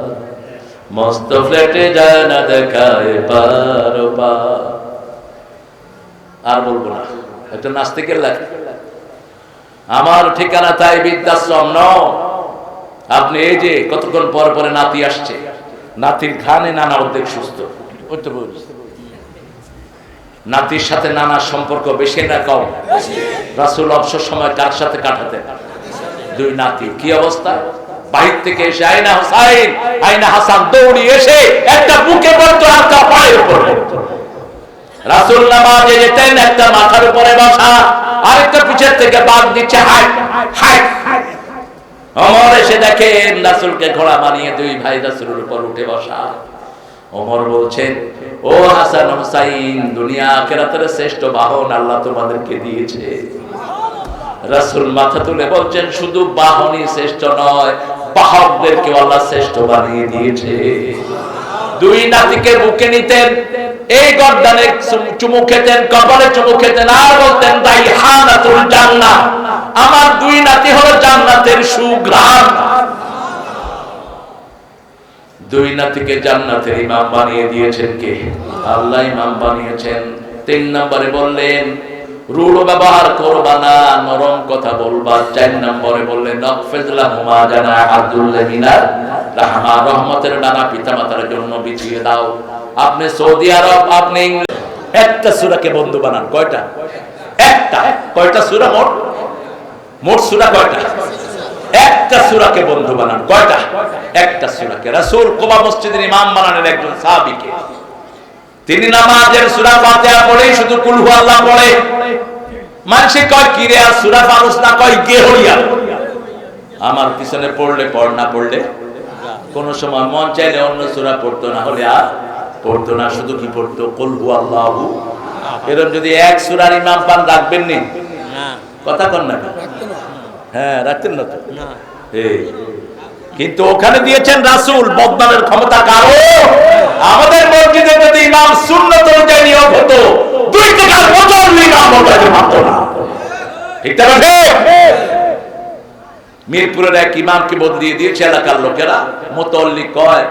মস্ত ফ্ল্যাটে যায় না দেখায় পার পার। আর বলবো না, একটা নাস্তিকের লেখা। আমার ঠিকানা তাই বৃদ্ধাশ্রম ন। আপনি এই যে কতক্ষণ পর পরে নাতি আসছে, নাতির ঘানে নানা অর্ধেক সুস্থ। নাতির সাথে নানার সম্পর্ক বেশি না কম? রাসূল অবসর সময় কার সাথে কাটাতেন? দুই নাতি। কি অবস্থা? বাহির থেকে এসে আয়না হুসাইন, আয়না হাসান দৌড়ি এসে একটা বুকে পড়তো, একটা পায়ের উপরে। রাসূল নামাজে যেতেন, একটা মাথার উপরে বসা, আরেকটা পিছের থেকে বাগ দিচ্ছে হাই হাই। ওমর এসে দেখেন রাসূলকে ঘোড়া বানিয়ে দুই ভাই রাসূলের উপর উঠে বসা। ওমর বলছেন, ও হাসান হুসাইন, দুনিয়া আখিরাতের শ্রেষ্ঠ বাহন আল্লাহ তোমাদেরকে দিয়েছে। রাসূল মাথা তুলে বলছেন, শুধু বাহনই শ্রেষ্ঠ নয়, বাহকদেরকে আল্লাহ শ্রেষ্ঠ বানিয়ে দিয়েছে। দুই নাতিকে বুকে নিতেন, এই গর্দানে চুমু খেতেন, কপালে চুমু খেতেন, আর বলতেন রাইহানাতুল জান্নাহ, আমার দুই নাতি হলো জান্নাতের সুঘ্রাণ। দুই নাতিকে জান্নাতের ইমাম বানিয়ে দিয়েছেন কে? আল্লাহ ইমাম বানিয়েছেন। 3 নম্বরে বললেন রূঢ় ব্যবহার করবা না, নরম কথা বলবা। 4 নম্বরে বললেন নকফিজ লাহুমা জানাহাতুল মিনার রাহমা, রহমতের ডানা পিতামাতার জন্য বিছিয়ে দাও। আপনি সৌদি আরব, আপনি একটা সূরাকে বন্ধু বানান। কয়টা? একটা। কয়টা সূরা মোট? মোট সূরা কয়টা? একটা সূরাকে বন্ধু বানান। কয়টা? একটা সূরাকে। রাসূল কুবা মসজিদের ইমাম বানালেন একজন সাহাবীকে। তিনি নামাজের সূরা ফাতিহা পড়ে শুধু কুল হু আল্লাহ পড়ে। মানুষে কয় কি রে, আর সূরা ফানুস না, কয় গে হইয়া। আমার পিছনে পড়লে পড়, না পড়লে কোন সময় মন চাইলে অন্য সূরা পড়তো, না হলে আর পড়তো না। শুধু কি পড়তো? কুল হু আল্লাহু। এরকম যদি এক সূরার ইমাম পান রাখবেন নি? কথা কন না? হ্যাঁ, রাখতেন না তো। কিন্তু ওখানে দিয়েছেন রাসূল, বদনামের ক্ষমতা কারো। আমাদের মসজিদে যদি ইমাম সুন্নাত অনুযায়ী নিয়োগ হতো, 2 টাকার বোতল ইমাম হতে পারতো না। ঠিক আছে? মিরপুরের এক ইমামকে বদলিয়ে দিয়েছে এলাকার লোকেরা। মুতাল্লি কয়,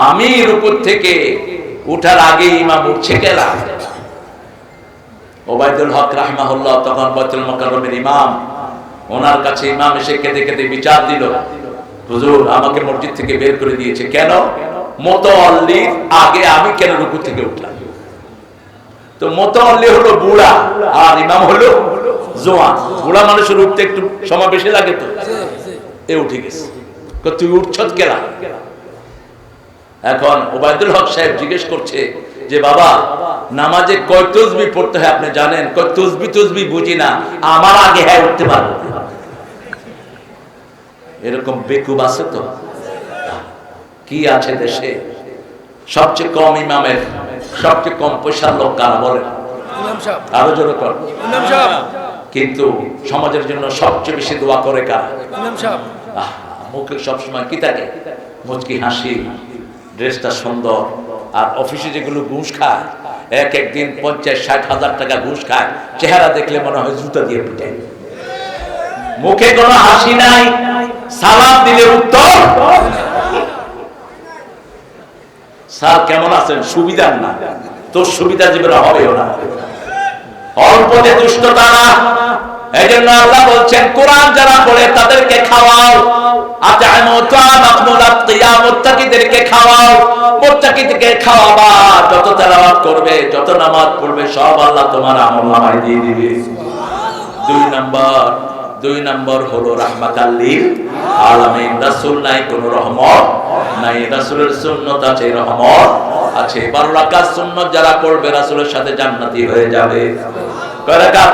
আমি রুকু থেকে উঠার আগে ইমাম উঠছে কেলা। ওবায়দুল হক রাহিমাহুল্লাহ তখন বাইতুল মুকাররমের ইমাম। ওনার কাছে ইমাম এসে কেঁদে কেঁদে বিচার দিল, হুজুর আমাকে মসজিদ থেকে বের করে দিয়েছে। কেন? মুতাল্লির আগে আমি কেন রুকু থেকে উঠলাম? তো মুতাল্লি হলো বুড়া আর ইমাম হলো জওয়ান। বুড়া মানুষের উঠতে একটু সময় বেশি লাগে, তো এ উঠে গেছে। তুই উঠছত কেলা? এখন ওবায়দুল হক সাহেব জিজ্ঞেস করছে যে বাবা, নামাজে কয় তাসবিহ পড়তে হয় আপনি জানেন? কয় তাসবিহ বুঝি না, আমার আগে হ্যাঁ উঠতে পারবো। এরকম বেকুব আছে তো? কি আছে দেশে? সবচেয়ে কম ইমামের সবচেয়ে কম পয়সার লোক কারা বলেন? আরো জোরে কর। কিন্তু সমাজের জন্য সবচেয়ে বেশি দোয়া করে কারা? মুখে সবসময় কি থাকে? মুচকি হাসি, ড্রেসটা সুন্দর। আর অফিসে যেগুলো ঘুষ খায়, এক একদিন 50-60 হাজার টাকা ঘুষ খায়, চেহারা দেখলে মনে হয় জুতা দিয়ে পিটায়। মুখে কোনো হাসি নাই, সালাম দিলে উত্তর স্যার কেমন আছেন, সুবিধার না। তোর সুবিধা জীবনে হবেও না। অল্পতে দুষ্টতা না। এই জন্য আল্লাহ বলছেন কোরআন যারা পড়ে তাদেরকে খাওয়াও, মুত্তাকিদেরকে খাওয়াও। মুত্তাকিদেরকে খাওয়াবা, যত তেলাওয়াত করবে, যত নামাজ পড়বে, সব আল্লাহ তোমার আমলনামায় দিয়ে দিবে। দুই নম্বর হলো রাহমাতাল লিল আলামিন। রাসূল নাই, কোন রহমত নাই, রাসূলের সুন্নাত আছে, রহমত আছে। 12 রাকাত সুন্নাত যারা পড়বে রাসূলের সাথে জান্নাতি হয়ে যাবে। কয় রাকাত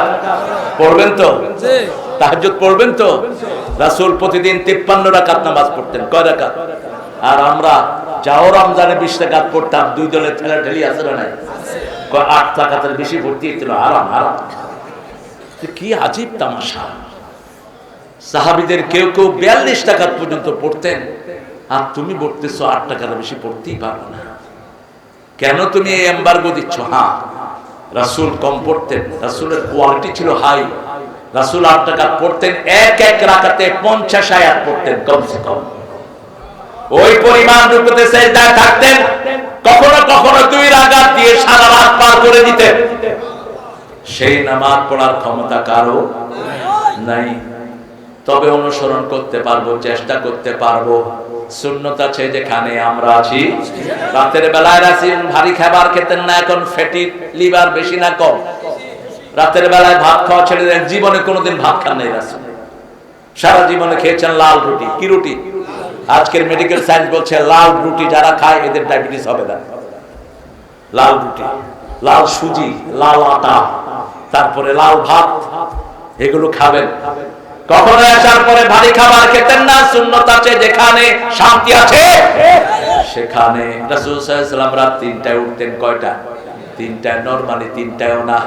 পড়বেন তো? জি। তাহাজ্জুদ পড়বেন তো? রাসূল প্রতিদিন 53 রাকাত নামাজ পড়তেন। কয় রাকাত? আর আমরা যাও রমজানে 20 রাকাত পড়তাম, দুই দলে ঠেলাঠেলি আছে না নাই? কয় 8 রাকাতের বেশি পড়তে ছিল। হারাম হারাম। কি আজীব তামাশা। সাহাবীদের কেউ কেউ 42 রাকাত পর্যন্ত পড়তেন, আর তুমি পড়তেছো 8 টাকার বেশি পড়তেই পারো না। কেন তুমি এই এমবার্গো দিচ্ছ? হ্যাঁ, রাসূল কম পড়তেন, রাসূলের কোয়ালিটি ছিল হাই। রাসূল 8 রাকাত পড়তেন, এক রাকাতে 50 আয়াত পড়তেন কমসে কম। ওই পরিমাণ রুকুতে সিজদায় থাকতেন, কখনো কখনো 2 রাকাত দিয়ে সারা রাত পার করে দিতেন। সেই নামাজ পড়ার ক্ষমতা কারো নাই। তবে অনুসরণ করতে পারবো, চেষ্টা করতে পারবো। সুন্নত আছে যেখানে আমরা আছি। রাতের বেলায় রাসূল ভারী খাবার খেতেন না, এখন ফ্যাটি লিভার বেশি না কম? রাতের বেলায় ভাত খাওয়া ছেড়ে দেন, জীবনে কোনোদিন ভাত খান নাই রাসূল। সারা জীবনে খেয়েছেন লাল রুটি। কি রুটি? আজকের মেডিকেল সায়েন্স বলছে লাল রুটি যারা খায় এদের ডায়াবেটিস হবে না। লাল রুটি, লাল সুজি, লাল আটা, তারপরে লাল ভাত, এগুলো খাবেন। কখনো আসার পরে ভারী খাবার খেতেন না। সুন্নত আছে যেখানে শান্তি আছে সেখানে। রাসূল সাল্লাল্লাহু আলাইহি ওয়াসাল্লাম রাত 3টায় উঠতেন। কয়টা? 3টায়। নরমালি 3টায়ও না।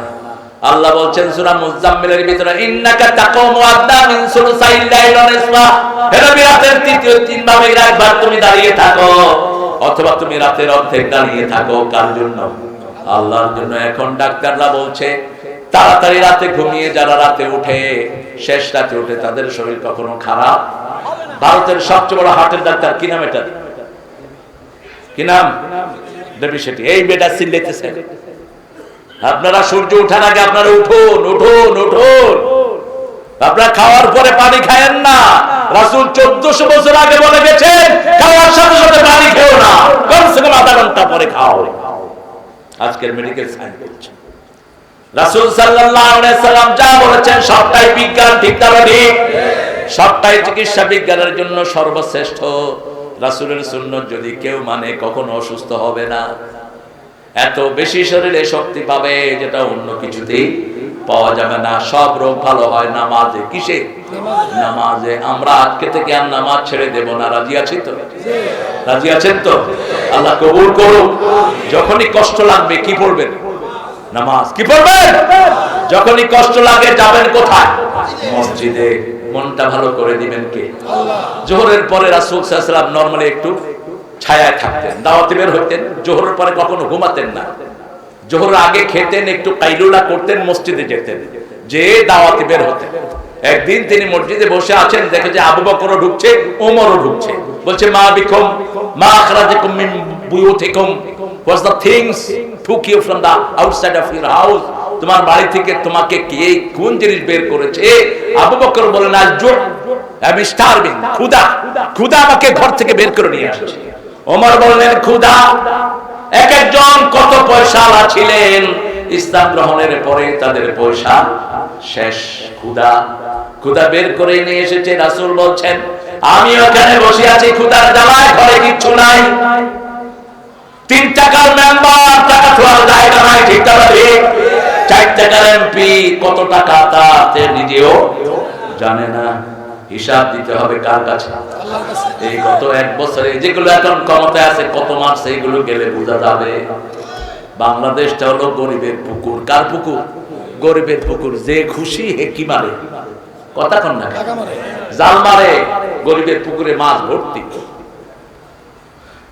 আল্লাহ বলছেন সূরা মুজাম্মিলের ভিতরে, ইন্নাকা তাকুমু আদনা মিন সুলুসাইল লাইলি ওয়া নিসফা। হে নবী, রাতের তৃতীয় 3 ভাগের একবার তুমি দাঁড়িয়ে থাকো, অথবা তুমি রাতের অর্ধেক দাঁড়িয়ে থাকো। কার জন্য? আল্লাহর জন্য। এখন ডাক্তাররা বলছে তাড়াতাড়ি রাতে ঘুমিয়ে যারা রাতে উঠে, শেষ রাতে উঠে, তাদের শরীর কখনো খারাপ। ভারতের সবচেয়ে বড় হার্টের ডাক্তার কি নাম? এটা কি নাম? দেবী শেঠি। এই বেটা চিল্লাইতেছে। আপনারা সূর্য ওঠার আগে আপনারা উঠুন, উঠুন, উঠুন। আপনারা খাওয়ার পরে পানি খায়েন না। রাসূল 1400 বছর আগে বলে গেছেন খাওয়ার সাথে সাথে পানি খেও না, কমসে কম আধা ঘন্টা পরে খাও। আজকের মেডিকেল সায়েন্স বলছে। রাসূল সাল্লাল্লাহু আলাইহি সাল্লাম যা বলেছেন সবটাই বিজ্ঞান, ঠিক না ঠিক? সবটাই চিকিৎসা বিজ্ঞানের জন্য সর্বশ্রেষ্ঠ। রাসূলের সুন্নাত যদি কেউ মানে কখনো অসুস্থ হবে না। এত বেশি শরীরে শক্তি পাবে যেটা অন্য কিছুতেই পাওয়া যাবে না। সব রোগ ভালো হয় নামাজে। কিসে? নামাজে। আমরা আজকে থেকে আর নামাজ ছেড়ে দেব না। রাজি আছি তো? রাজি আছেন তো? আল্লাহ কবুল করুক। যখনই কষ্ট লাগবে কি পড়বেন? নামাজ। কি পড়বেন? যখনই কষ্ট লাগে যাবেন কোথায়? মসজিদে। মনটা ভালো করে দিবেন কে? আল্লাহ। জোহরের পরে রাসূল সাল্লাল্লাহু আলাইহি ওয়াসাল্লাম নরমালি একটু ছায়ায় থাকতেন, দাওয়াতে বের হতেন। জোহরের পরে কখনো ঘুমাতেন না। জোহরের আগে খেতেন, একটু কাইলুলা করতেন, মসজিদে যেতেন, যে দাওয়াতে বের হতেন। একদিন তিনি মসজিদে বসে আছেন, দেখে যে আবু বকরও ঢুকছে, ওমরও ঢুকছে। বলছে মা বিকুম মা আখরাজাকুম মিন বুয়ুতিকুম, what's the things took you from the outside of your house? তোমার বাড়ি থেকে তোমাকে কে কোন জিনিস বের করেছে? আবু বকর বলেন আজু আমি স্টারভিং, ক্ষুধা, ক্ষুধা আমাকে ঘর থেকে বের করে নিয়ে আসছে। ওমর বললেন ক্ষুধা। এক একজন কত পয়সাওয়ালা ছিলেন, ইসলাম গ্রহণের পরে তাদের পয়সা শেষ। ক্ষুধা, ক্ষুধা বের করে নিয়ে এসেছে। রাসূল বলছেন আমি ওখানে বসে আছি ক্ষুধার জ্বালায়, ঘরে কিচ্ছু নাই। 3 টাকার মেম্বার, টাকা খোয়ার জায়গা নাই, ঠিক না ঠিক? 4 টাকার এমপি, কত টাকা তাতে নিজেও জানে না। হিসাব দিতে হবে কার কাছে? আল্লাহর কাছে। এই গত 1 বছরে যেগুলো এখন ক্ষমতায় আছে কত মাস, এইগুলো গেলে বোঝা যাবে। বাংলাদেশটা হলো গরিবের পুকুর। কার পুকুর? গরিবের পুকুর। যে খুশি হে কি মারে, কথা কন না, জাল মারে। গরিবের পুকুরে মাছ ভর্তি।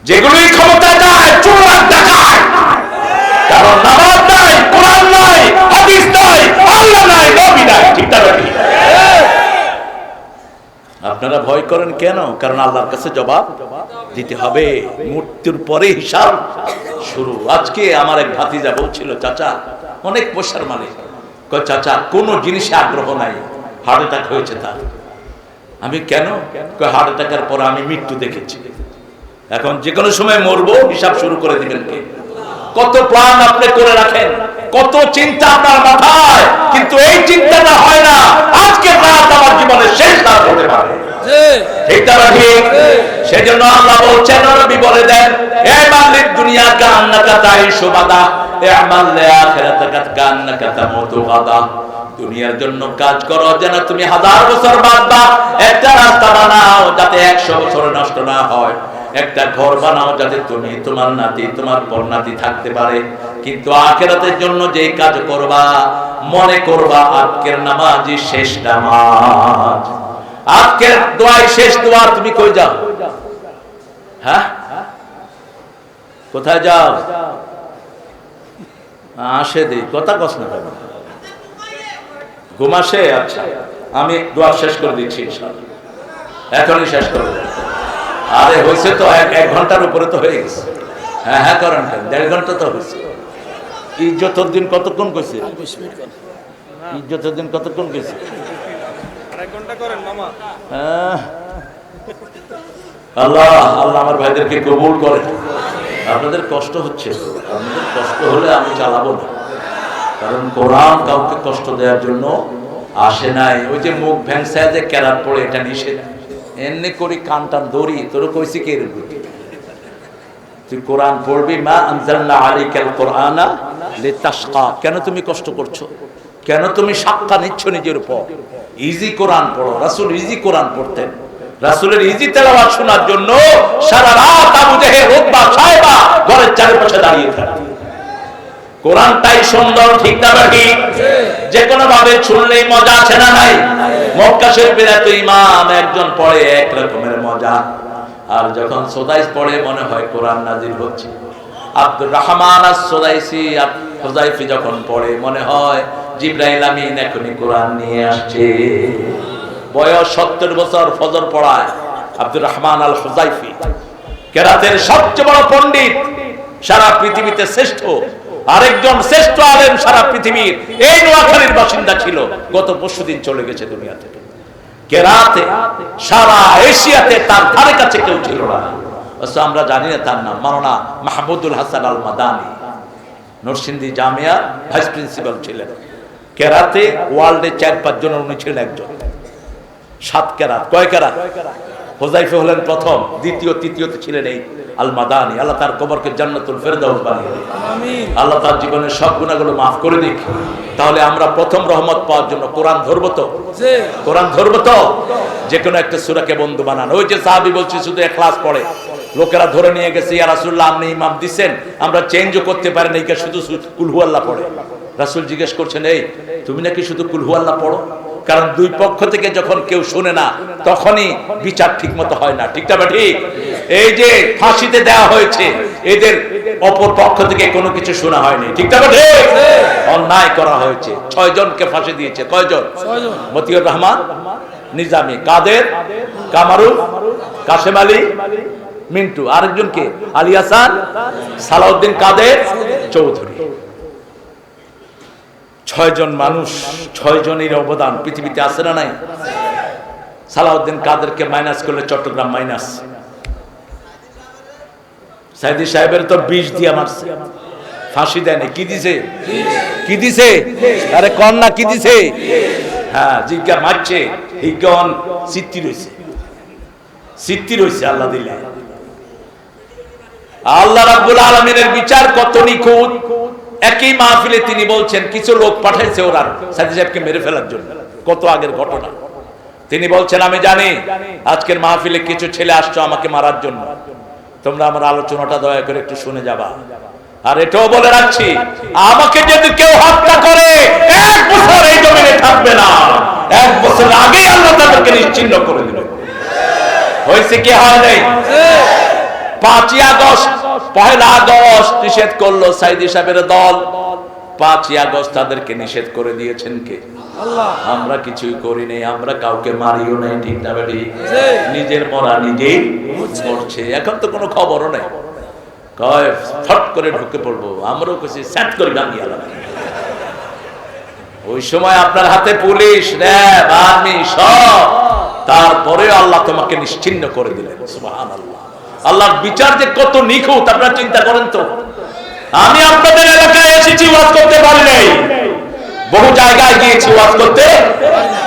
যেগুলোই ক্ষমতা যায় চোর দেখায়, কারণ নামাজ নাই, কোরআন নাই, হাদিস নাই, আল্লাহ নাই, নবী নাই, ঠিক না ঠিক? আপনারা ভয় করেন কেন? কারণ আল্লাহর কাছে জবাব দিতে হবে, মৃত্যুর পরে হিসাব শুরু। আজকে আমার এক ভাতিজা বলছিল, চাচা অনেক পয়সার মালিক, কয় চাচা কোনো জিনিসে আগ্রহ নাই, হার্ট অ্যাটাক হয়েছে তার। আমি কেন? কয় হার্ট অ্যাটাকের পরে আমি মৃত্যু দেখেছি, এখন যে কোনো সময় মরবো, হিসাব শুরু করে দিবেন কে? কত প্ল্যান আপনি করে রাখেন, কত চিন্তা আপনার মাথায়, কিন্তু এই চিন্তাটা হয় না আজকে রাত আমার জীবনের শেষ রাত হতে পারে। ঠিক না ঠিক? সেজন্য আল্লাহ বলছেন, নবী বলে দেন, এ মালিক দুনিয়া কা আন্নাকা তাইশু বাদা ইআমাল লিআখিরাতিকা কান্নাকা তামুতু গাদা। দুনিয়ার জন্য কাজ করো যেন তুমি 1000 বছর বাঁচবা, একটা রাস্তা বানাও যাতে 100 বছর নষ্ট না হয়, একটা ঘর বানাও যাতে তুমি, তোমার নাতি, তোমার পরনাতি থাকতে পারে। কিন্তু আখিরাতের জন্য যে কাজ করবা, মনে করবা আজকের নামাজই শেষ নামাজ, আজকের দোয়াই শেষ দোয়া। তুমি কই যাও? হ্যাঁ, কোথায় যাও? আসে দেই কথা কস না, ঘুম আসে? আচ্ছা, আমি দোয়া শেষ করে দিচ্ছি ইনশাআল্লাহ, এখনই শেষ করব। আরে হয়েছে তো, এক ঘন্টার উপরে তো হয়ে গেছে। হ্যাঁ হ্যাঁ করেন, 1.5 ঘন্টা তো হয়েছে। ইজ্জতের দিন কতক্ষণ কইছে? ইজ্জতের দিন কতক্ষণ কইছে? আল্লাহ আল্লাহ আমার ভাইদেরকে কবুল করে। আপনাদের কষ্ট হচ্ছে, আপনাদের কষ্ট হলে আমি চালাবো না, কারণ কোরআন কাউকে কষ্ট দেওয়ার জন্য আসে নাই। ওই যে মুখ ভ্যাংসায় যে ক্যারাত পড়ে, এটা নিষেধ। এমনি করি কান টান দড়ি, তোর কইছি কে রে? তুই কোরআন পড়বি, মা আনজালনা আলাইকাল কোরআনা লিতাশকা। কেন তুমি কষ্ট করছো? কেন তুমি সাক্কা নিচ্ছ নিজের উপর? ইজি কোরআন পড়ো। রাসূল ইজি কোরআন পড়তেন, রাসূলের ইজি তেলাওয়াত শোনার জন্য সারা রাত আবু জেহেল, উতবা, সাইবা ঘরের চারপাশে দাঁড়িয়ে থাকতেন। কোরআনটাই সুন্দর, ঠিক না ঠিক? যে কোনো ভাবে শুনলেই মজা আছে না নাই? মক্কা শরীফের এত ইমাম একজন পড়ে এক রকমের মজা, আর যখন সুদাইস পড়ে মনে হয় কোরআন নাজিল হচ্ছে। আব্দুর রহমান আস-সুদাইসি হুযায়ফা যখন পড়ে মনে হয় জিবরাইল আমিন এখনই কোরআন নিয়ে আসছে। বয়স 70 বছর, ফজর পড়ায় আব্দুর রহমান আল হুযায়ফি, কেরাতের সবচেয়ে বড় পণ্ডিত, সারা পৃথিবীতে শ্রেষ্ঠ, আরেকজন শ্রেষ্ঠ আলেম সারা পৃথিবীর, এই নোয়াখালীর বাসিন্দা ছিল, গত পরশুদিন চলে গেছে দুনিয়া থেকে। কেরাতে সারা এশিয়াতে তার ধারে কাছে কেউ ছিল না। আমরা জানি না তার নাম, মাওলানা মাহমুদুল হাসান আল মাদানী, নরসিংদী জামিয়া ভাইস প্রিন্সিপাল ছিলেন। কেরাতে ওয়ার্ল্ডে 4-5 জনের উনি ছিলেন একজন। 7 কেরাত। কয় কেরাত? হুযায়ফা হলেন প্রথম, দ্বিতীয়, তৃতীয়তে ছিলেন এই আল মাদানী। আল্লাহ তার কবরকে জান্নাতুল ফেরদাউস বানিয়ে দিক, আমিন। আল্লাহ তার জীবনের সব গুনাহগুলো মাফ করে দিক। তাহলে আমরা প্রথম রহমত পাওয়ার জন্য কোরআন ধরবো তো? কোরআন ধরবো তো? যে কোনো একটা সূরাকে বন্ধু বানান। ওই যে সাহাবী বলছি শুধু ইখলাস পড়ে, লোকেরা ধরে নিয়ে গেছে, ইয়া রাসূলুল্লাহ আপনি ইমাম দিবেন, আমরা চেঞ্জও করতে পারি না, শুধু কুল হুয়াল্লাহ পড়ে। রাসূল জিজ্ঞেস করছেন, এই তুমি নাকি শুধু কুল হুয়াল্লাহ পড়ো? কারণ দুই পক্ষ থেকে যখন কেউ শুনে না তখনই বিচার ঠিক মতো হয় না, ঠিক না ঠিক? এই যে ফাঁসিতে দেওয়া হয়েছে, এদের অপর পক্ষ থেকে কোনো কিছু শোনা হয়নি, ঠিক না ঠিক? অন্যায় করা হয়েছে, 6 জনকে ফাঁসি দিয়েছে। কয়জন? 6 জন। মতিউর রহমান নিজামী, কাদের, কামারুল, কাশেম আলী, মিন্টু, আরেকজনকে আলী হাসান, সালাউদ্দিন কাদের চৌধুরী। 6 জন মানুষ, 6 জনের অবদান পৃথিবীতে আছে না নাই? সালাউদ্দিন কাদেরকে মাইনাস করলে চট্টগ্রাম মাইনাস। সাইদি সাহেবের তো 20 দিয়ে মারছে, ফাঁসি দেয়নি। কি দিছে? কি দিছে? আরে কন্যা কি দিছে? হ্যাঁ, জিজ্ঞা মারছে, হিগন সিদ্ধি রয়েছে, সিদ্ধি রয়েছে। আল্লাহ দিলে, আল্লাহ রাব্বুল আলামিনের বিচার কত নিখুঁত। একই মাহফিলে তিনি বলছেন, কিছু লোক পাঠাইছে ওরা সাইদি সাহেবকে মেরে ফেলার জন্য। কত আগের ঘটনা। তিনি বলছেন, আমি জানি আজকের মাহফিলে কিছু ছেলে আসছো আমাকে মারার জন্য, তোমরা আমার আলোচনাটা দয়া করে একটু শুনে যাবা। আর এটাও বলে রাখছি, আমাকে যদি কেউ হত্যা করে 1 বছর এই জমিনে থাকবে না, 1 বছর আগেই আল্লাহ তাদেরকে নিশ্চিহ্ন করে দিল। হয়েছে কি হয় নাই? 5ই আগস্ট, 1 আগস্ট নিষেধ করলো সাইদি সাহেবের দল, 5ই আগস্ট তাদেরকে নিষেধ করে দিয়েছেন কে? আল্লাহ। আমরা কিছুই করি নাই, আমরা কাউকে মারিও নাই, ঠিক না বেটি? নিজের মরা নিজেই মরছে। এখন তো কোনো খবরও নাই, কয় ফট করে ঢুকে পড়বো, আমরাও কিছু সেট করে ভাঙিয়ে আলাম। ওই সময় আপনার হাতে পুলিশ, র্যাব, আর্মি সব, তারপরেও আল্লাহ তোমাকে নিশ্চিহ্ন করে দিলেন। সুবহানাল্লাহ। আল্লাহর বিচার যে কত নিখুঁত আপনারা চিন্তা করেন তো। আমি আপনাদের এলাকায় এসেছি, ওয়াজ করতে পারি নাই, বহু জায়গায় গিয়েছি, ওয়াজ করতে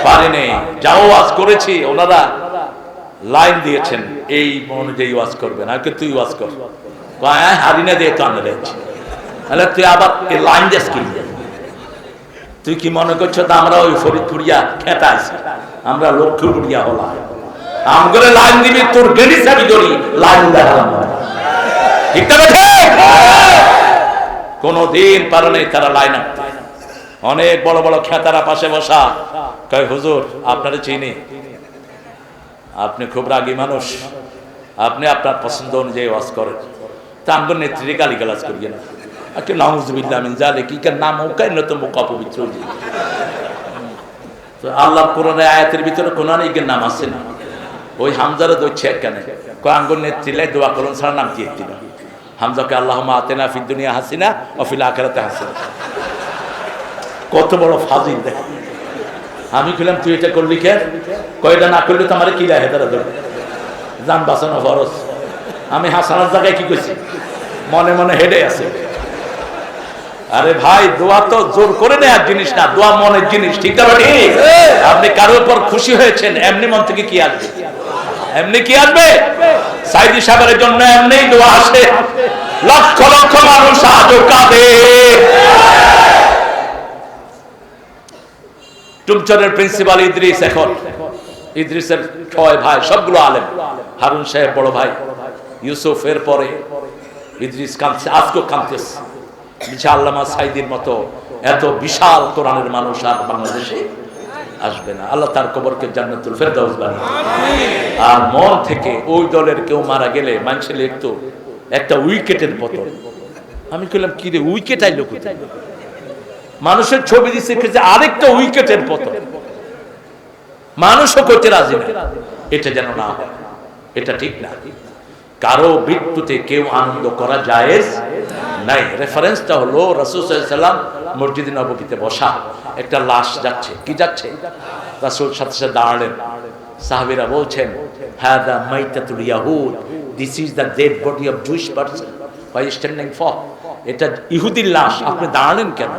পারি নাই। যাও ওয়াজ করেছি, ওনারা লাইন দিয়েছেন এই অনুযায়ী ওয়াজ করবেন, আর কে তুই ওয়াজ কর, হারিনা দিয়ে কানে দিয়েছি, তাহলে তুই আবার এই লাইন দিস কি? তুই কি মনে করছো আমরা ওই ফরিদপুরিয়া খেতা আছি, আমরা লক্ষ্মীপুরিয়া হলাম? আমগরে লাইন দিবি, তোর গেড়ি চাবি ধরি লাইন দেখালাম, ঠিক না? কোনদিন পারে নাই তারা লাইন আনতে। অনেক বড় বড় খেতারা পাশে বসা, কয় হুজুর আপনারা চিনি, আপনি খুব রাগী মানুষ, আপনি আপনার পছন্দ অনুযায়ী ওয়াজ করেন, তা আমগো নেত্রী গালিগালাজ করিয়ে না, আজকে নাউজুবিল্লাহ মিন যালিক, কি কার নাম ওকাই না তো মুকা পবিত্র হয়ে। তো আল্লাহ কোরআনের আয়াতের ভিতরে কোন নামের নাম আছে না? ওই হামজারে দইছে কেন? কয় আমগো নেত্রীলাই দোয়া করুন ছাড়া নাম কি একটি না। হামজাকে আল্লাহুম্মা আতিনা ফিদ দুনিয়া হাসিনা ওয়া ফিল আখিরাতি হাসিনা। কত বড় ফাজিল দেখেন। আমি কইলাম তুই এটা করলি কেন? কয়টা না করলে তো আমারে কি রাহে তারা ধরে জান বাঁচানো ফরজ। আমি হাসানার জায়গায় কি কইছি? মনে মনে হেডে আছে। আরে ভাই, দোয়া তো জোর করে নেওয়ার জিনিস না, দোয়া মনের জিনিস, ঠিক না? আপনি কারোর উপর খুশি হয়েছেন, এমনি মন থেকে কি আসবে? এমনি কি আসবে? সাইদি সাহেবের জন্য এমনি দোয়া আসে, লক্ষ লক্ষ মানুষ আজও কাঁদে। টুমচরের প্রিন্সিপাল ইদ্রিস, এখন ইদ্রিসের 6 ভাই, সবগুলো আলেম। হারুন সাহেব বড় ভাই, ইউসুফের পরে ইদ্রিস কাঁদছে, আজকেও কাঁদতেছে। আল্লামা সাইদির মতো এত বিশাল কোরআনের মানুষ আর বাংলাদেশে আসবে না। আল্লাহ তার কবরকে জান্নাতুল ফেরদাউস বানায়। আর মন থেকে ওই দলের কেউ মারা গেলে মানুষে লিখতো একটা উইকেটের পতন। আমি কইলাম কি রে, উইকেট আইলো কোথায়? মানুষের ছবি দিচ্ছে আরেকটা উইকেটের পতন, মানুষও করতে রাজি না। এটা যেন না হয়, এটা ঠিক না। কারো মৃত্যুতে কেউ আনন্দ করা জায়েজ নাই। রেফারেন্সটা হলো রাসূল সাল্লাল্লাহু আলাইহি ওয়াসাল্লাম মসজিদে নববীতে বসা, একটা লাশ যাচ্ছে, কি যাচ্ছে? রাসূল সাথে সাথে দাঁড়ালেন, সাহাবীরা বলছেন হাদা মাইতাতুল ইয়াহুদ, this is the dead body of Jewish person, why standing for? এটা ইহুদির লাশ, আপনি দাঁড়ালেন কেন?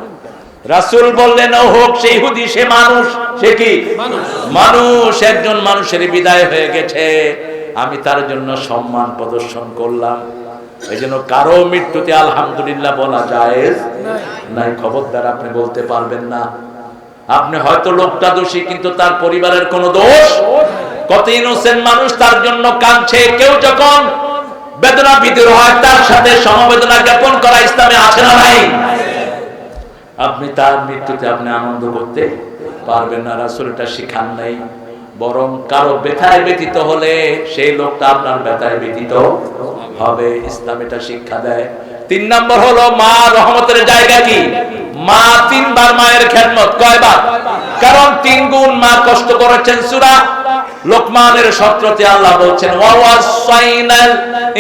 রাসূল বললেন ও হোক সে ইহুদি, সে মানুষ। সে কি মানুষ? একজন মানুষের বিদায় হয়ে গেছে, আমি তার জন্য সম্মান প্রদর্শন করলাম। এই জন্য কারো মৃত্যুতে আলহামদুলিল্লাহ বলা জায়েজ নাই। খবরদার আপনি বলতে পারবেন না। আপনি হয়তো লোকটা দোষী, কিন্তু তার পরিবারের কোনো দোষ। কত ইনোসেন্ট মানুষ তার জন্য কাঁদছে। কেউ যখন বেদনা বিদুর হয়, তার সাথে সমবেদনা জ্ঞাপন করা ইসলামে আছে না নাই? আপনি তার মৃত্যুতে আপনি আনন্দ করতে পারবেন না, রাসূল এটা শিখান নাই। বরং কারো ব্যথায় ব্যথিত হলে সেই লোকটা আপনার ব্যথায় ব্যথিত হবে, ইসলাম এটা শিক্ষা দেয়। 3 নম্বর হলো মা রহমতের জায়গা কি? মা 3 বার মায়ের খেদমত। কয়বার? কারণ 3 গুণ মা কষ্ট করেছেন। সূরা লোকমানের 17তে আল্লাহ বলছেন ওয়া ওয়াসাইনাল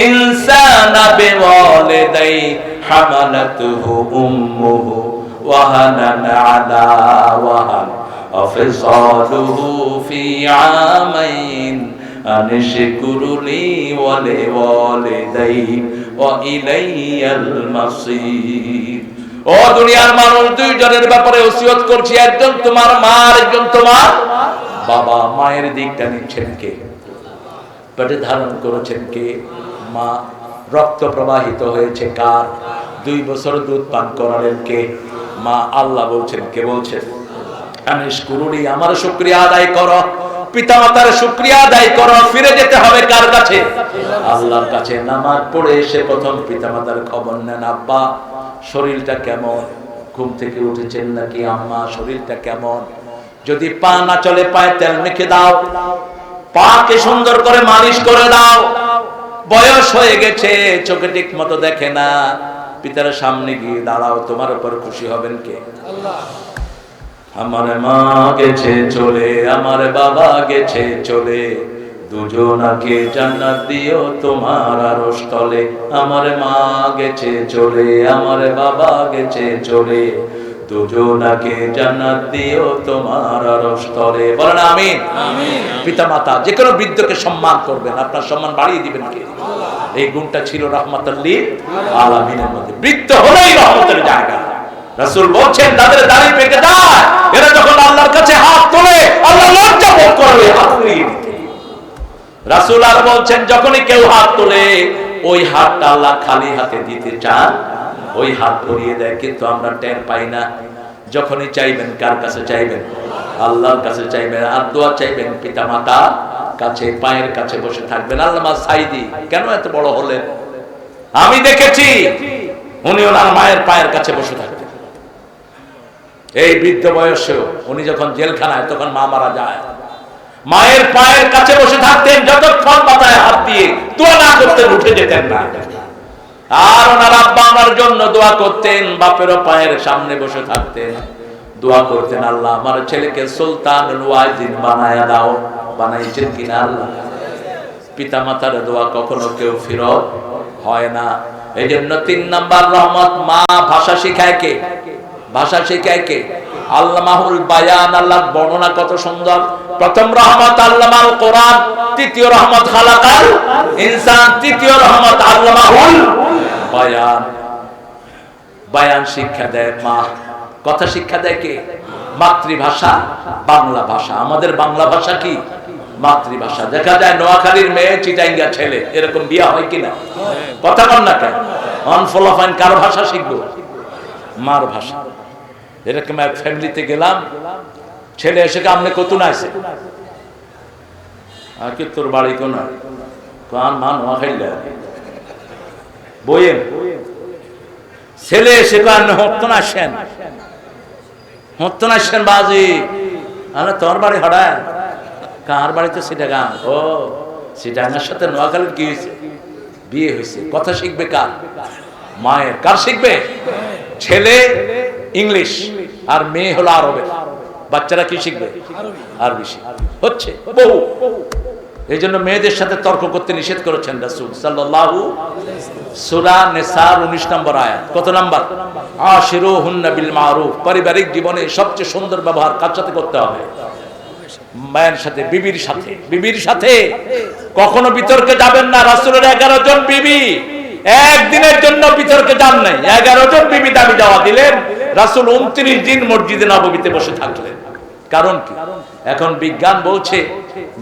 ইনসানা বিওয়ালিদাই হামালাতুহু উম্মুহু ওয়াহানান আলা ওয়াহান আফসালুহু ফি আমাইন আনশকুরুনি ওয়া লিওয়ালিদাই ওয়া ইলাইয়াল মাসির। ও দুনিয়ার মানুষ, 2 জনের ব্যাপারে ওসিয়ত করছি, একজন তোমার মা, একজন তোমার বাবা। মায়ের দিকটা নিচ্ছেন কে? পেটে ধারণ করেছেন কে? মা। রক্ত প্রবাহিত হয়েছে কার? 2 বছর দুধ পান করালেন কে? মা। আল্লাহ বলছেন, কে বলছেন? আনশকুরুনি, আমার শুকরিয়া আদায় করো, পিতামাতার শুকরিয়া আদায় করো। ফিরে যেতে হবে কার কাছে? আল্লাহর কাছে। নামাজ পড়ে এসে প্রথম পিতামাতার খবর নেন। আব্বা শরীরটা কেমন? ঘুম থেকে উঠেছেন নাকি? আম্মা শরীরটা কেমন? যদি পা না চলে পায়ে তেল মেখে দাও, পাকে সুন্দর করে মালিশ করে দাও। বয়স হয়ে গেছে, চোখে ঠিক মতো দেখে না, পিতার সামনে গিয়ে দাঁড়াও, তোমার উপর খুশি হবেন কে? আমার মা গেছে চলে, আমার বাবা গেছে চলে, দুজনাকে জান্নাত দিও তোমার আরশ তলে। আমার মা গেছে চলে, আমার বাবা গেছে চলে, দুজনাকে জান্নাত দিও তোমার আরশ তলে। বলেন আমিন। পিতা মাতা যে কোনো বৃদ্ধকে সম্মান করবেন, আপনার সম্মান বাড়িয়ে দিবেন কে? এই গুণটা ছিল রাহমাতুল লিল আলামিনের মধ্যে। বৃদ্ধ হলেই রহমতের জায়গা। রাসূল বলছেন তাদের দাড়ি পেকে যায়, এরা যখন আল্লাহর কাছে হাত তোলে আল্লাহ লজ্জা বোধ করবে হাত ফিরিয়ে দিতে। রাসূল আর বলছেন যখনই কেউ হাত তোলে ওই হাতটা আল্লাহ খালি হাতে দিতে চান, ওই হাত ধরিয়ে দেয়, কিন্তু আমরা টের পাই না। যখনই চাইবেন কার কাছে চাইবেন? আল্লাহর কাছে চাইবেন। আর দোয়া চাইবেন পিতা মাতা কাছে, পায়ের কাছে বসে থাকবেন। আল্লামা সাইদি কেন এত বড় হলেন? আমি দেখেছি উনি ওনার মায়ের পায়ের কাছে বসে থাকতেন। এই বৃদ্ধ বয়সেও উনি যখন জেলখানায়, তখন মা মারা যায়, মায়ের পায়ের কাছে বসে থাকতেন, যতক্ষণ মাথায় হাত দিয়ে দোয়া না করতেন উঠে যেতেন না। আর ওনার আব্বা আমার জন্য দোয়া করতেন, বাপেরও পায়ের সামনে বসে থাকতেন, দোয়া করতেন, আল্লাহ আমার ছেলেকে সুলতানুল ওয়াজিদ বানায়া দাও। বানাইছেন কিনা আল্লাহ? পিতা মাতার দোয়া কখনো কেউ ফিরত হয় না। এই জন্য 3 নাম্বার রহমত, মা ভাষা শিখায় কে? ভাষা শিখায় কে? আল্লামাহুল বায়ান, আল্লাহর বর্ণনা কত সুন্দর। প্রথম রহমত আল্লামাল কোরআন, দ্বিতীয় রহমত খালাকাল ইনসান, তৃতীয় রহমত আল্লামাহুল বায়ান। বায়ান শিক্ষা দেয় মা, কথা শিক্ষা দেয় কে? মাতৃভাষা বাংলা ভাষা। আমাদের বাংলা ভাষা কি? মাতৃভাষা। দেখা যায় নোয়াখালীর মেয়ে, চিটাঙ্গা ছেলে, এরকম বিয়া হয় কিনা? কথা বল না কেন? অনফলাফাইন কার ভাষা শিখবো? মার ভাষা। এরকম এক ফ্যামিলিতে গেলাম, ছেলে এসে আমনে কত না আছে, আর কি তোর বাড়ি কোন? কান মা নোয়াখাইলা বইয়ের ছেলে এসে কান হতো না আসেন, হতো না আসেন বাজি। আরে তোর বাড়ি হঠাৎ? কার বাড়ি তো চিটাগাং। ও চিটাগাংয়ের সাথে নোয়াখালীর কি হয়েছে? বিয়ে হয়েছে। কথা শিখবে কার? মায়ের। কার শিখবে? ছেলে ইংলিশ আর মেয়ে হলো আরবের। বাচ্চারা কি শিখবে? আরবি শিখবে। হচ্ছে বহু। এই জন্য মেয়েদের সাথে তর্ক করতে নিষেধ করেছেন রাসূল সাল্লাল্লাহু আলাইহি ওয়াসাল্লাম। সূরা নিসার 19 নম্বর আয়াত। কত নাম্বার? আশিরুহুন্না বিল মারুফ। পারিবারিক জীবনে সবচেয়ে সুন্দর ব্যবহার কার সাথে করতে হবে? মায়ের সাথে, বিবির সাথে। বিবির সাথে কখনো বিতর্কে যাবেন না। রাসূলের 11 জন বিবি একদিনের জন্য বিতর্কে যান নাই। 11 জন বিবি দাবি দেওয়া দিলেন, রাসূল 29 দিন মসজিদে নববীতে বসে থাকলেন। কারণ কি? এখন বিজ্ঞান বলছে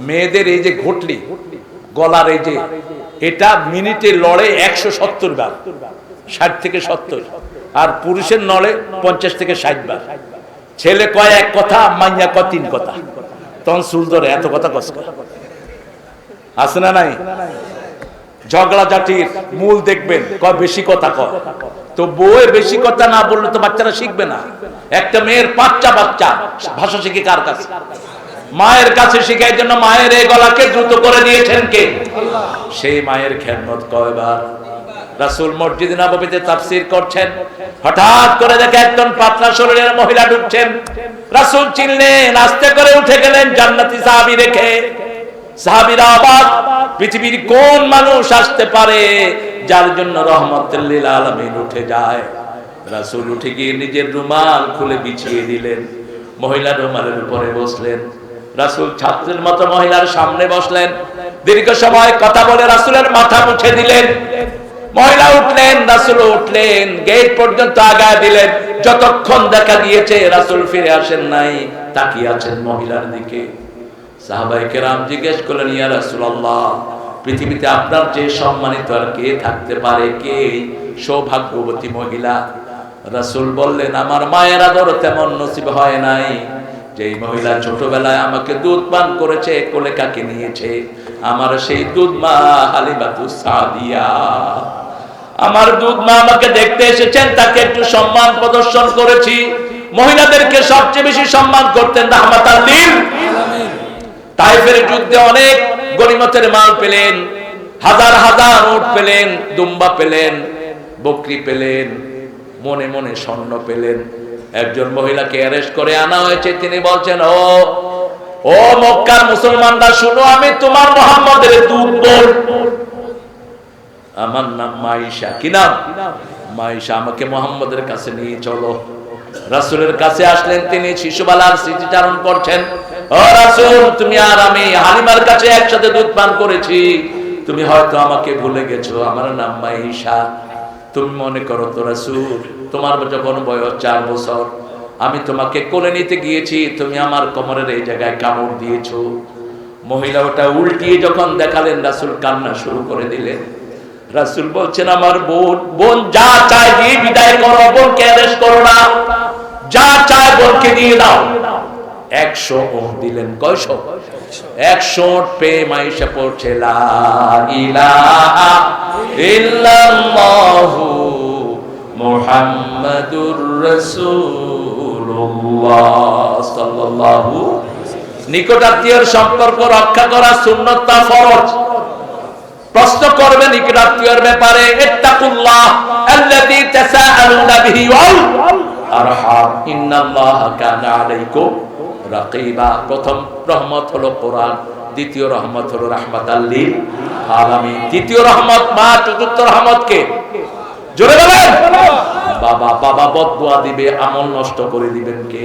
মেয়েদের এই যে ঘটলি, গলার এই যে, এটা মিনিটে লড়ে 170 বার, 60 থেকে 70, আর পুরুষের নড়ে 50 থেকে 60 বার। ছেলে কয় এক কথা, মাইয়া কয় 3 কথা। তখন চুল ধরে, এত কথা কষ্ট আছে না নাই? ঝগড়াঝাটির মূল দেখবেন কয় বেশি কথা কয়। তো বউয়ে বেশি কথা না বললে তো বাচ্চারা শিখবে না। একটা মেয়ের 5টা বাচ্চা ভাষা শিখে কার কাছে? মায়ের কাছে শিখে। এই জন্য মায়ের এই গলাকে দ্রুত করে দিয়েছেন কে? সেই মায়ের খেদমত কয়বার। রাসূল মসজিদ নববীতে তাফসীর করছেন, হঠাৎ করে দেখে একজন পাতলা শরীরের মহিলা ঢুকছেন। রাসূল চিনলেন, আস্তে করে উঠে গেলেন জান্নাতি সাহাবী রেখে। সাহাবীরা অবাক, পৃথিবীর কোন মানুষ আসতে পারে যার জন্য রহমতুল লিল আলামিন উঠে যায়? রাসূল উঠে গিয়ে নিজের রুমাল খুলে বিছিয়ে দিলেন, মহিলার রুমালের উপরে বসলেন। রাসূল ছাত্রের মতো মহিলার সামনে বসলেন, দীর্ঘ সময় কথা বলে রাসূলের মাথা মুছে দিলেন। মহিলা উঠলেন, রাসূল উঠলেন, গেট পর্যন্ত আগায় দিলেন। যতক্ষণ দেখা গিয়েছে রাসূল ফিরে আসেন নাই, তাকিয়ে আছেন মহিলার দিকে। সাহাবায়ে কেরাম জিজ্ঞেস করলেন, ইয়া রাসূলুল্লাহ, পৃথিবীতে আপনার যে সম্মানিত আর কে থাকতে পারে? কে সৌভাগ্যবতী মহিলা? রাসূল বললেন, আমার মায়ের আদর তেমন নসিব হয় নাই। যেই মহিলা ছোটবেলায় আমাকে দুধ পান করেছে, কোলে কাকে নিয়েছে, আমার সেই দুধ মা হালিমাতুস সাদিয়া। আমার দুধ মা আমাকে দেখতে এসেছেন, তাকে একটু সম্মান প্রদর্শন করেছি। মহিলাদেরকে সবচেয়ে বেশি সম্মান করতেন রাহমাতাল লিল আলামিন। তাইফের যুদ্ধে অনেক গনিমতের মাল পেলেন, হাজার হাজার উট পেলেন, দুম্বা পেলেন। বকরি পেলেন, মনে মনে স্বর্ণ পেলেন। একজন মহিলাকে অ্যারেস্ট করে আনা হয়েছে। তিনি বলছেন, ও মক্কার মুসলমানরা শুনো, আমি তোমার মুহাম্মদের দূত বলবো। আমার নাম মাইশা। কি নাম? মাইশা। আমাকে মুহাম্মদের কাছে নিয়ে চলো। রাসূলের কাছে আসলেন। তিনি শিশুবেলার স্মৃতিচারণ করছেন। ও রাসূল, তুমি আর আমি হালিমার কাছে একসাথে দুধ পান করেছি, তুমি হয়তো আমাকে ভুলে গেছো। আমার নাম মাইশা। তুমি মনে করো তো রাসূল, তোমার যখন বয়স 4 বছর, আমি তোমাকে কোলে নিতে গিয়েছি, তুমি আমার কোমরের এই জায়গায় কামড় দিয়েছো। মহিলা ওটা উল্টিয়ে যখন দেখালেন, রাসূল কান্না শুরু করে দিলেন। রাসূল বলছেন, আমার বোন যা চায় দিয়ে বিদায় করো, বোনকে অ্যারেস্ট করো না, যা চায় বোনকে দিয়ে দাও। 100 ওট দিলেন। কয়শো? 100 ওট পেয়ে মাইশা পড়ছে, লা ইলাহা ইল্লাল্লাহু মুহাম্মাদুর রাসূলুল্লাহ সাল্লাল্লাহু। নিকটাত্মীয়ের সম্পর্ক রক্ষা করা সুন্নাত তা ফরজ। প্রশ্ন করবে নিকটাত্মীয়ের ব্যাপারে, ইত্তাকুল্লাহ আল্লাযী তাসাআলুনা বিহি ওয়াল আরহাম ইন্নাল্লাহা কানা আলাইকুম রাকিবা। প্রথম রহমত হলো কোরআন, দ্বিতীয় রহমত হলো রাহমাতাল লিল আলামিন, তৃতীয় রহমত মা, চতুর্থ রহমত কে? জোরে বলেন। বাবা। বাবা বদদুয়া দিবে, আমল নষ্ট করে দিবেন কে?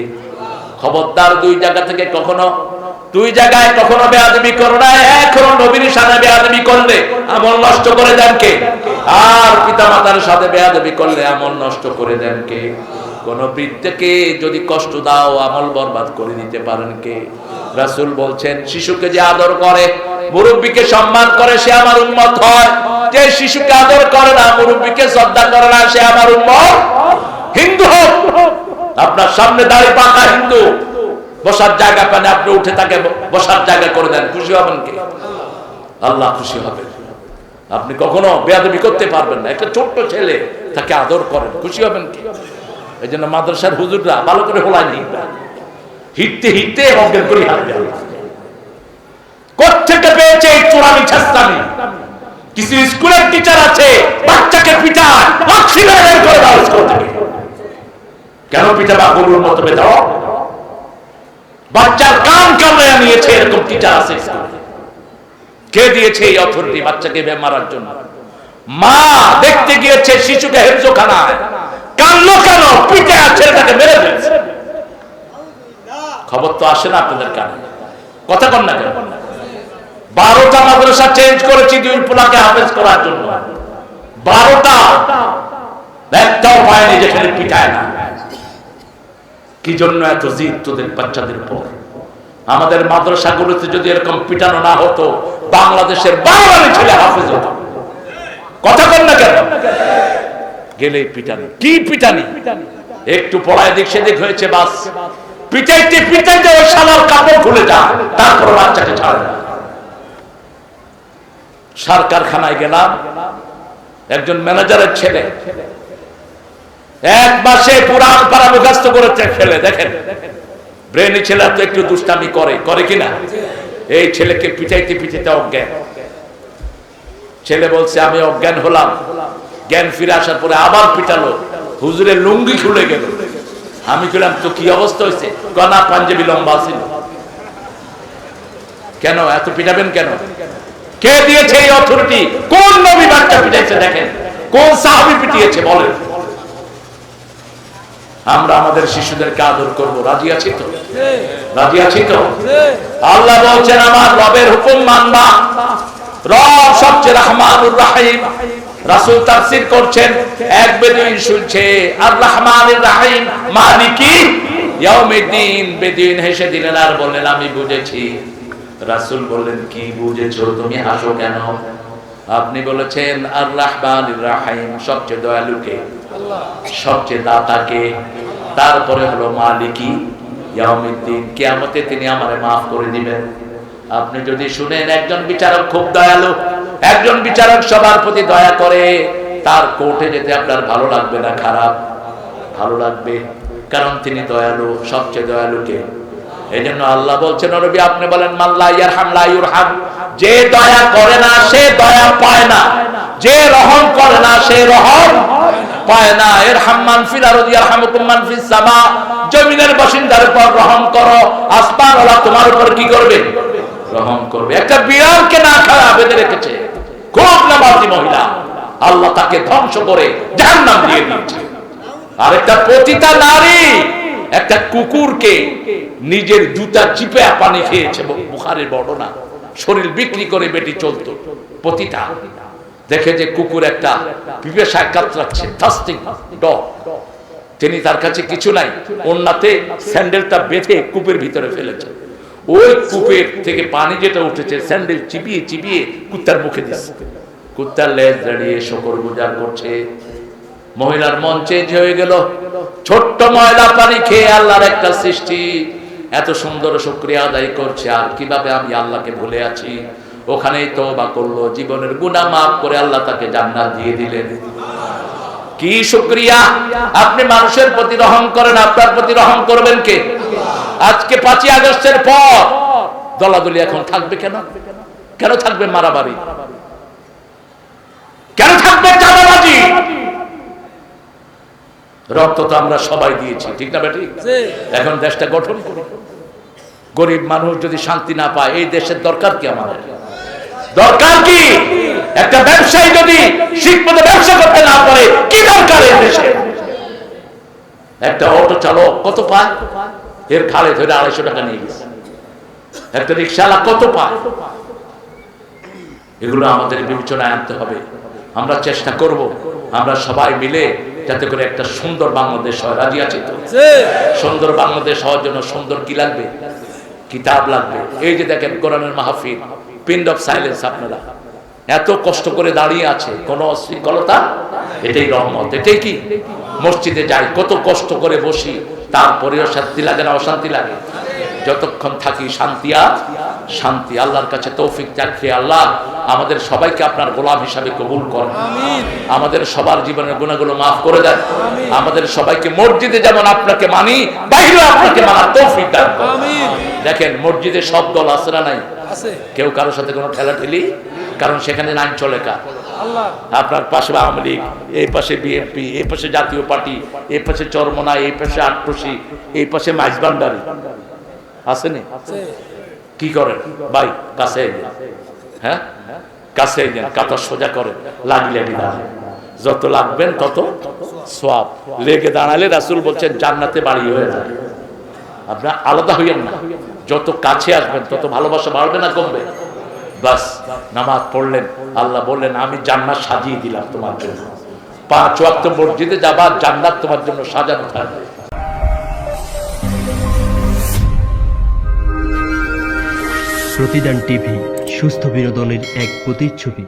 খবরদার দুই জায়গায় কখনো বেয়াদবি করো না। এক হলো নবীর সাথে বেয়াদবি করলে আমল নষ্ট করে দেন কে? আর পিতামাতার সাথে বেয়াদবি করলে আমল নষ্ট করে দেন কে? কোন বৃদ্ধকে যদি কষ্ট দাও, আমল বরবাদ করে দিতে পারেন কে? রাসূল বলছেন, শিশুকে যে আদর করে, মুরব্বিকে সম্মান করে, সে আমার উম্মত হয়। যে শিশুকে আদর করে না, মুরব্বিকে শ্রদ্ধা করে না, সে আমার উম্মত। হিন্দু হোক, আপনার সামনে দাঁড়িয়ে পাকা হিন্দু, বসার জায়গা পানে আপনি উঠে তাকে বসার জায়গা করে দেন, খুশি হবেন কে? আল্লাহ খুশি হবেন। আপনি কখনো বেয়াদবি করতে পারবেন না। একটা ছোট্ট ছেলে, তাকে আদর করেন, খুশি হবেন কে? এই জন্য মাদ্রাসার হুজুররা ভালো করে হোলায়নি, হিটতে হিটতে অজ্ঞান করে হাত দেয়। কোত্থেকে পেয়েছে এই চোরামি ছাস্তামি? কিছু স্কুলের টিচার আছে, বাচ্চাকে পিটায়, অক্সিজেন করে দাও স্কুল থেকে। কেন পিটাবা? গরুর মতো বেদাও। বাচ্চার কান কামড়ে নিয়েছে, এরকম টিচার আছে। কে দিয়েছে এই অথরিটি বাচ্চাকে মারার জন্য? মা দেখতে গিয়েছে শিশুকে হেফজোখানায়, কানলো কেন? পিঠে ছেলেটাকে মেরে ফেলছে। খবর তো আসে না আপনাদের কানে, কথা কন না কেন? 12টা মাদ্রাসা চেঞ্জ করেছি দুই পোলাকে হাফেজ করার জন্য। 12টা, একটাও পায়নি যেখানে পিটায় না। কি জন্য এত জিদ তোদের বাচ্চাদের উপর? আমাদের মাদ্রাসাগুলোতে যদি এরকম পিটানো না হতো, বাংলাদেশের 12 ছেলে হাফেজ হতো। কথা কন না কেন? গেলে পিটানি। কি পিটানি? একটু পড়ায় দিক সেদিক হয়েছে, বাস পিটাইতে পিটাইতে ওই শালার কাপড় খুলে যায়, তারপর বাচ্চাকে ছাড়ে না। সার কারখানায় গেলাম, একজন ম্যানেজারের ছেলে 1 মাসে পুরান পারা মুখস্থ করেছে ফেলে। দেখেন, ব্রেনি ছেলে তো একটু দুষ্টামি করে কিনা? এই ছেলেকে পিটাইতে পিটাইতে অজ্ঞান। ছেলে বলছে, আমি অজ্ঞান হলাম। জ্ঞান ফিরে আসার পরে আবার পিটালো, হুজুরের লুঙ্গি খুলে গেল। আমি বললাম, তো কি অবস্থা হয়েছে? কনা পাঞ্জাবি লম্বা ছিল। কেন এত পিটাবেন কেন? কে দিয়েছে এই অথরিটি? কোন নবী বাচ্চা পিটাইছে? দেখেন, কোন সাহাবী পিটিয়েছে বলেন। আমরা আমাদের শিশুদেরকে আদর করব, রাজি আছি তো? রাজি আছি তো? আল্লাহ বলছেন, আমার রবের হুকুম মানবা। রব সবচেয়ে রহমানুর রহিম। রাসূল তাফসীর করছেন, এক বেদুইন শুনছে আর রহমানুর রহিম মালিকি ইয়াউমিদ্দিন। বেদুইন হেসে দিলেন আর বললেন, আমি বুঝেছি। রাসূল বললেন, কি বুঝেছো? তুমি হাসো কেন? আপনি বলেছেন আর রহমানুর রহিম, সবচেয়ে দয়ালুকে, সবচেয়ে দাতাকে, তারপরে হলো মালিকি ইয়াউমিদ্দিন, কিয়ামতে তিনি আমারে maaf করে দিবেন। আপনি যদি শুনেন একজন বিচারক খুব দয়ালু, একজন বিচারক সবার প্রতি দয়া করে, তার কোর্টে যেতে আপনার ভালো লাগবে না খারাপ? ভালো লাগবে, কারণ তিনি দয়ালু, সবচেয়ে দয়ালুকে। এইজন্য আল্লাহ বলছেন, নবী আপনি বলেন, মাল্লা ইয়ারহাম লা ইউরহাম, যে দয়া করে না সে দয়া পায় না। যে রহম করে না সে রহম পায় না। ইরহাম মান ফিল আরদি ইয়ারহামুকুম মান ফিস সামা, জমিনের বাসিন্দার উপর রহম করো, আসমানওয়ালা তোমার উপর কি করবে? রহম করবে। একটা বিড়ালকে না খাওয়া বেঁধে রেখেছে, খুব নামাজি মহিলা, আল্লাহ তাকে ধ্বংস করে জাহান্নাম দিয়ে দিয়েছে। আর একটা পতিতা নারী একটা কুকুরকে নিজের জুতা চিপে পানি খেয়েছে, বুখারীর বর্ণনা। শরীর বিক্রি করে বেটি চলতো, পতিতা দেখে যে কুকুর একটা পিপাসায় কাতরাচ্ছে, থার্স্টিং ডগ, তিনি তার কাছে কিছু নাই, ওন্নাতে স্যান্ডেলটা বেঁধে কূপের ভিতরে ফেলেছে। ওই কূপের থেকে পানি যেটা উঠেছে স্যান্ডেল চিবিয়ে চিবিয়ে কুত্তার মুখে দিচ্ছে। কুত্তার লেজ দাঁড়িয়ে শুকরগুজার করছে। মহিলার মন চেঞ্জ হয়ে গেল। ছোট্ট ময়লা পানি খেয়ে আল্লাহর একটা সৃষ্টি এত সুন্দর শুকরিয়া আদায় করছে, আর কিভাবে আমি আল্লাহকে ভুলে আছি। ওখানেই তওবা করলো, জীবনের গুনাহ মাফ করে আল্লাহ তাকে জান্নাত দিয়ে দিলেন। কি শুকরিয়া! আপনি মানুষের প্রতি রহম করেন, আপনার প্রতি রহম করবেন কে? আজকে 5ই আগস্টের পর দলাদলি এখন থাকবে কেন? কেন থাকবে মারামারি? কেন থাকবে চাঁদাবাজি? রক্ত তো আমরা সবাই দিয়েছি, ঠিক না বেটি? এখন দেশটা গঠন করি। গরিব মানুষ যদি শান্তি না পায়, এই দেশের দরকার কি? আমাদের দরকার কি? একটা ব্যবসায়ী যদি ঠিকমতো ব্যবসা করতে না পারে, কি দরকার এই দেশে? একটা অটো চালক কত পায়? এর ঘাড়ে ধরে 250 টাকা নিয়ে গেছে। একটা রিকশাওয়ালা কত পায়? এগুলো আমাদের বিবেচনায় আনতে হবে। আমরা চেষ্টা করব আমরা সবাই মিলে যাতে করে একটা সুন্দর বাংলাদেশ হয়। রাজি আছি তো? সুন্দর বাংলাদেশ হওয়ার জন্য সুন্দর কি লাগবে? কিতাব লাগবে। এই যে দেখেন কোরআনের মাহফিল, পিন্ড অফ সাইলেন্স, আপনারা এত কষ্ট করে দাঁড়িয়ে আছে, কোন অশৃঙ্খলতা, এটাই রহমত। এটাই কি? মসজিদে যাই, কত কষ্ট করে বসি, তারপরেও শান্তি লাগে না? অশান্তি লাগে। যতক্ষণ থাকি শান্তি আর শান্তি। আল্লাহর কাছে তৌফিক চাচ্ছি, আল্লাহ আমাদের সবাইকে আপনার গোলাম হিসাবে কবুল করেন। আমাদের সবার জীবনের গুনাহগুলো মাফ করে দেন। আমাদের সবাইকে মসজিদে যেমন আপনাকে মানি, বাইরে আপনাকে মানার তৌফিক দান করেন। দেখেন মসজিদে সব দল আছে না নাই? কেউ কারোর সাথে কোনো ঠেলাঠেলি, কারণ সেখানে আইন চলে কার? আপনার পাশে আওয়ামী লীগ, এই পাশে বিএনপি, এই পাশে জাতীয় পার্টি, এই পাশে চরমনা, এই পাশে আট্রসি, এই পাশে মাইজবান্ডারি, আসেনি? কি করেন ভাই? কাছে হ্যাঁ, কাছে কাতা সোজা করেন, লাগলে দাঁড়ান, যত লাগবেন তত সওয়াব। লেগে দাঁড়ালে রাসূল বলছেন জান্নাতে বাড়ি হয়ে যায়। আপনারা আলাদা হইয়েন না, যত কাছে আসবেন তত ভালোবাসা বাড়বে না কমবে? বাস নামাজ পড়লেন, আল্লাহ বললেন আমি জান্নাত সাজিয়ে দিলাম তোমার জন্য। 5 ওয়াক্ত মসজিদে যাবা, জান্নাত তোমার জন্য সাজানো থাকবে। প্রতিদান টিভি, সুস্থ বিনোদনের এক প্রতিচ্ছবি।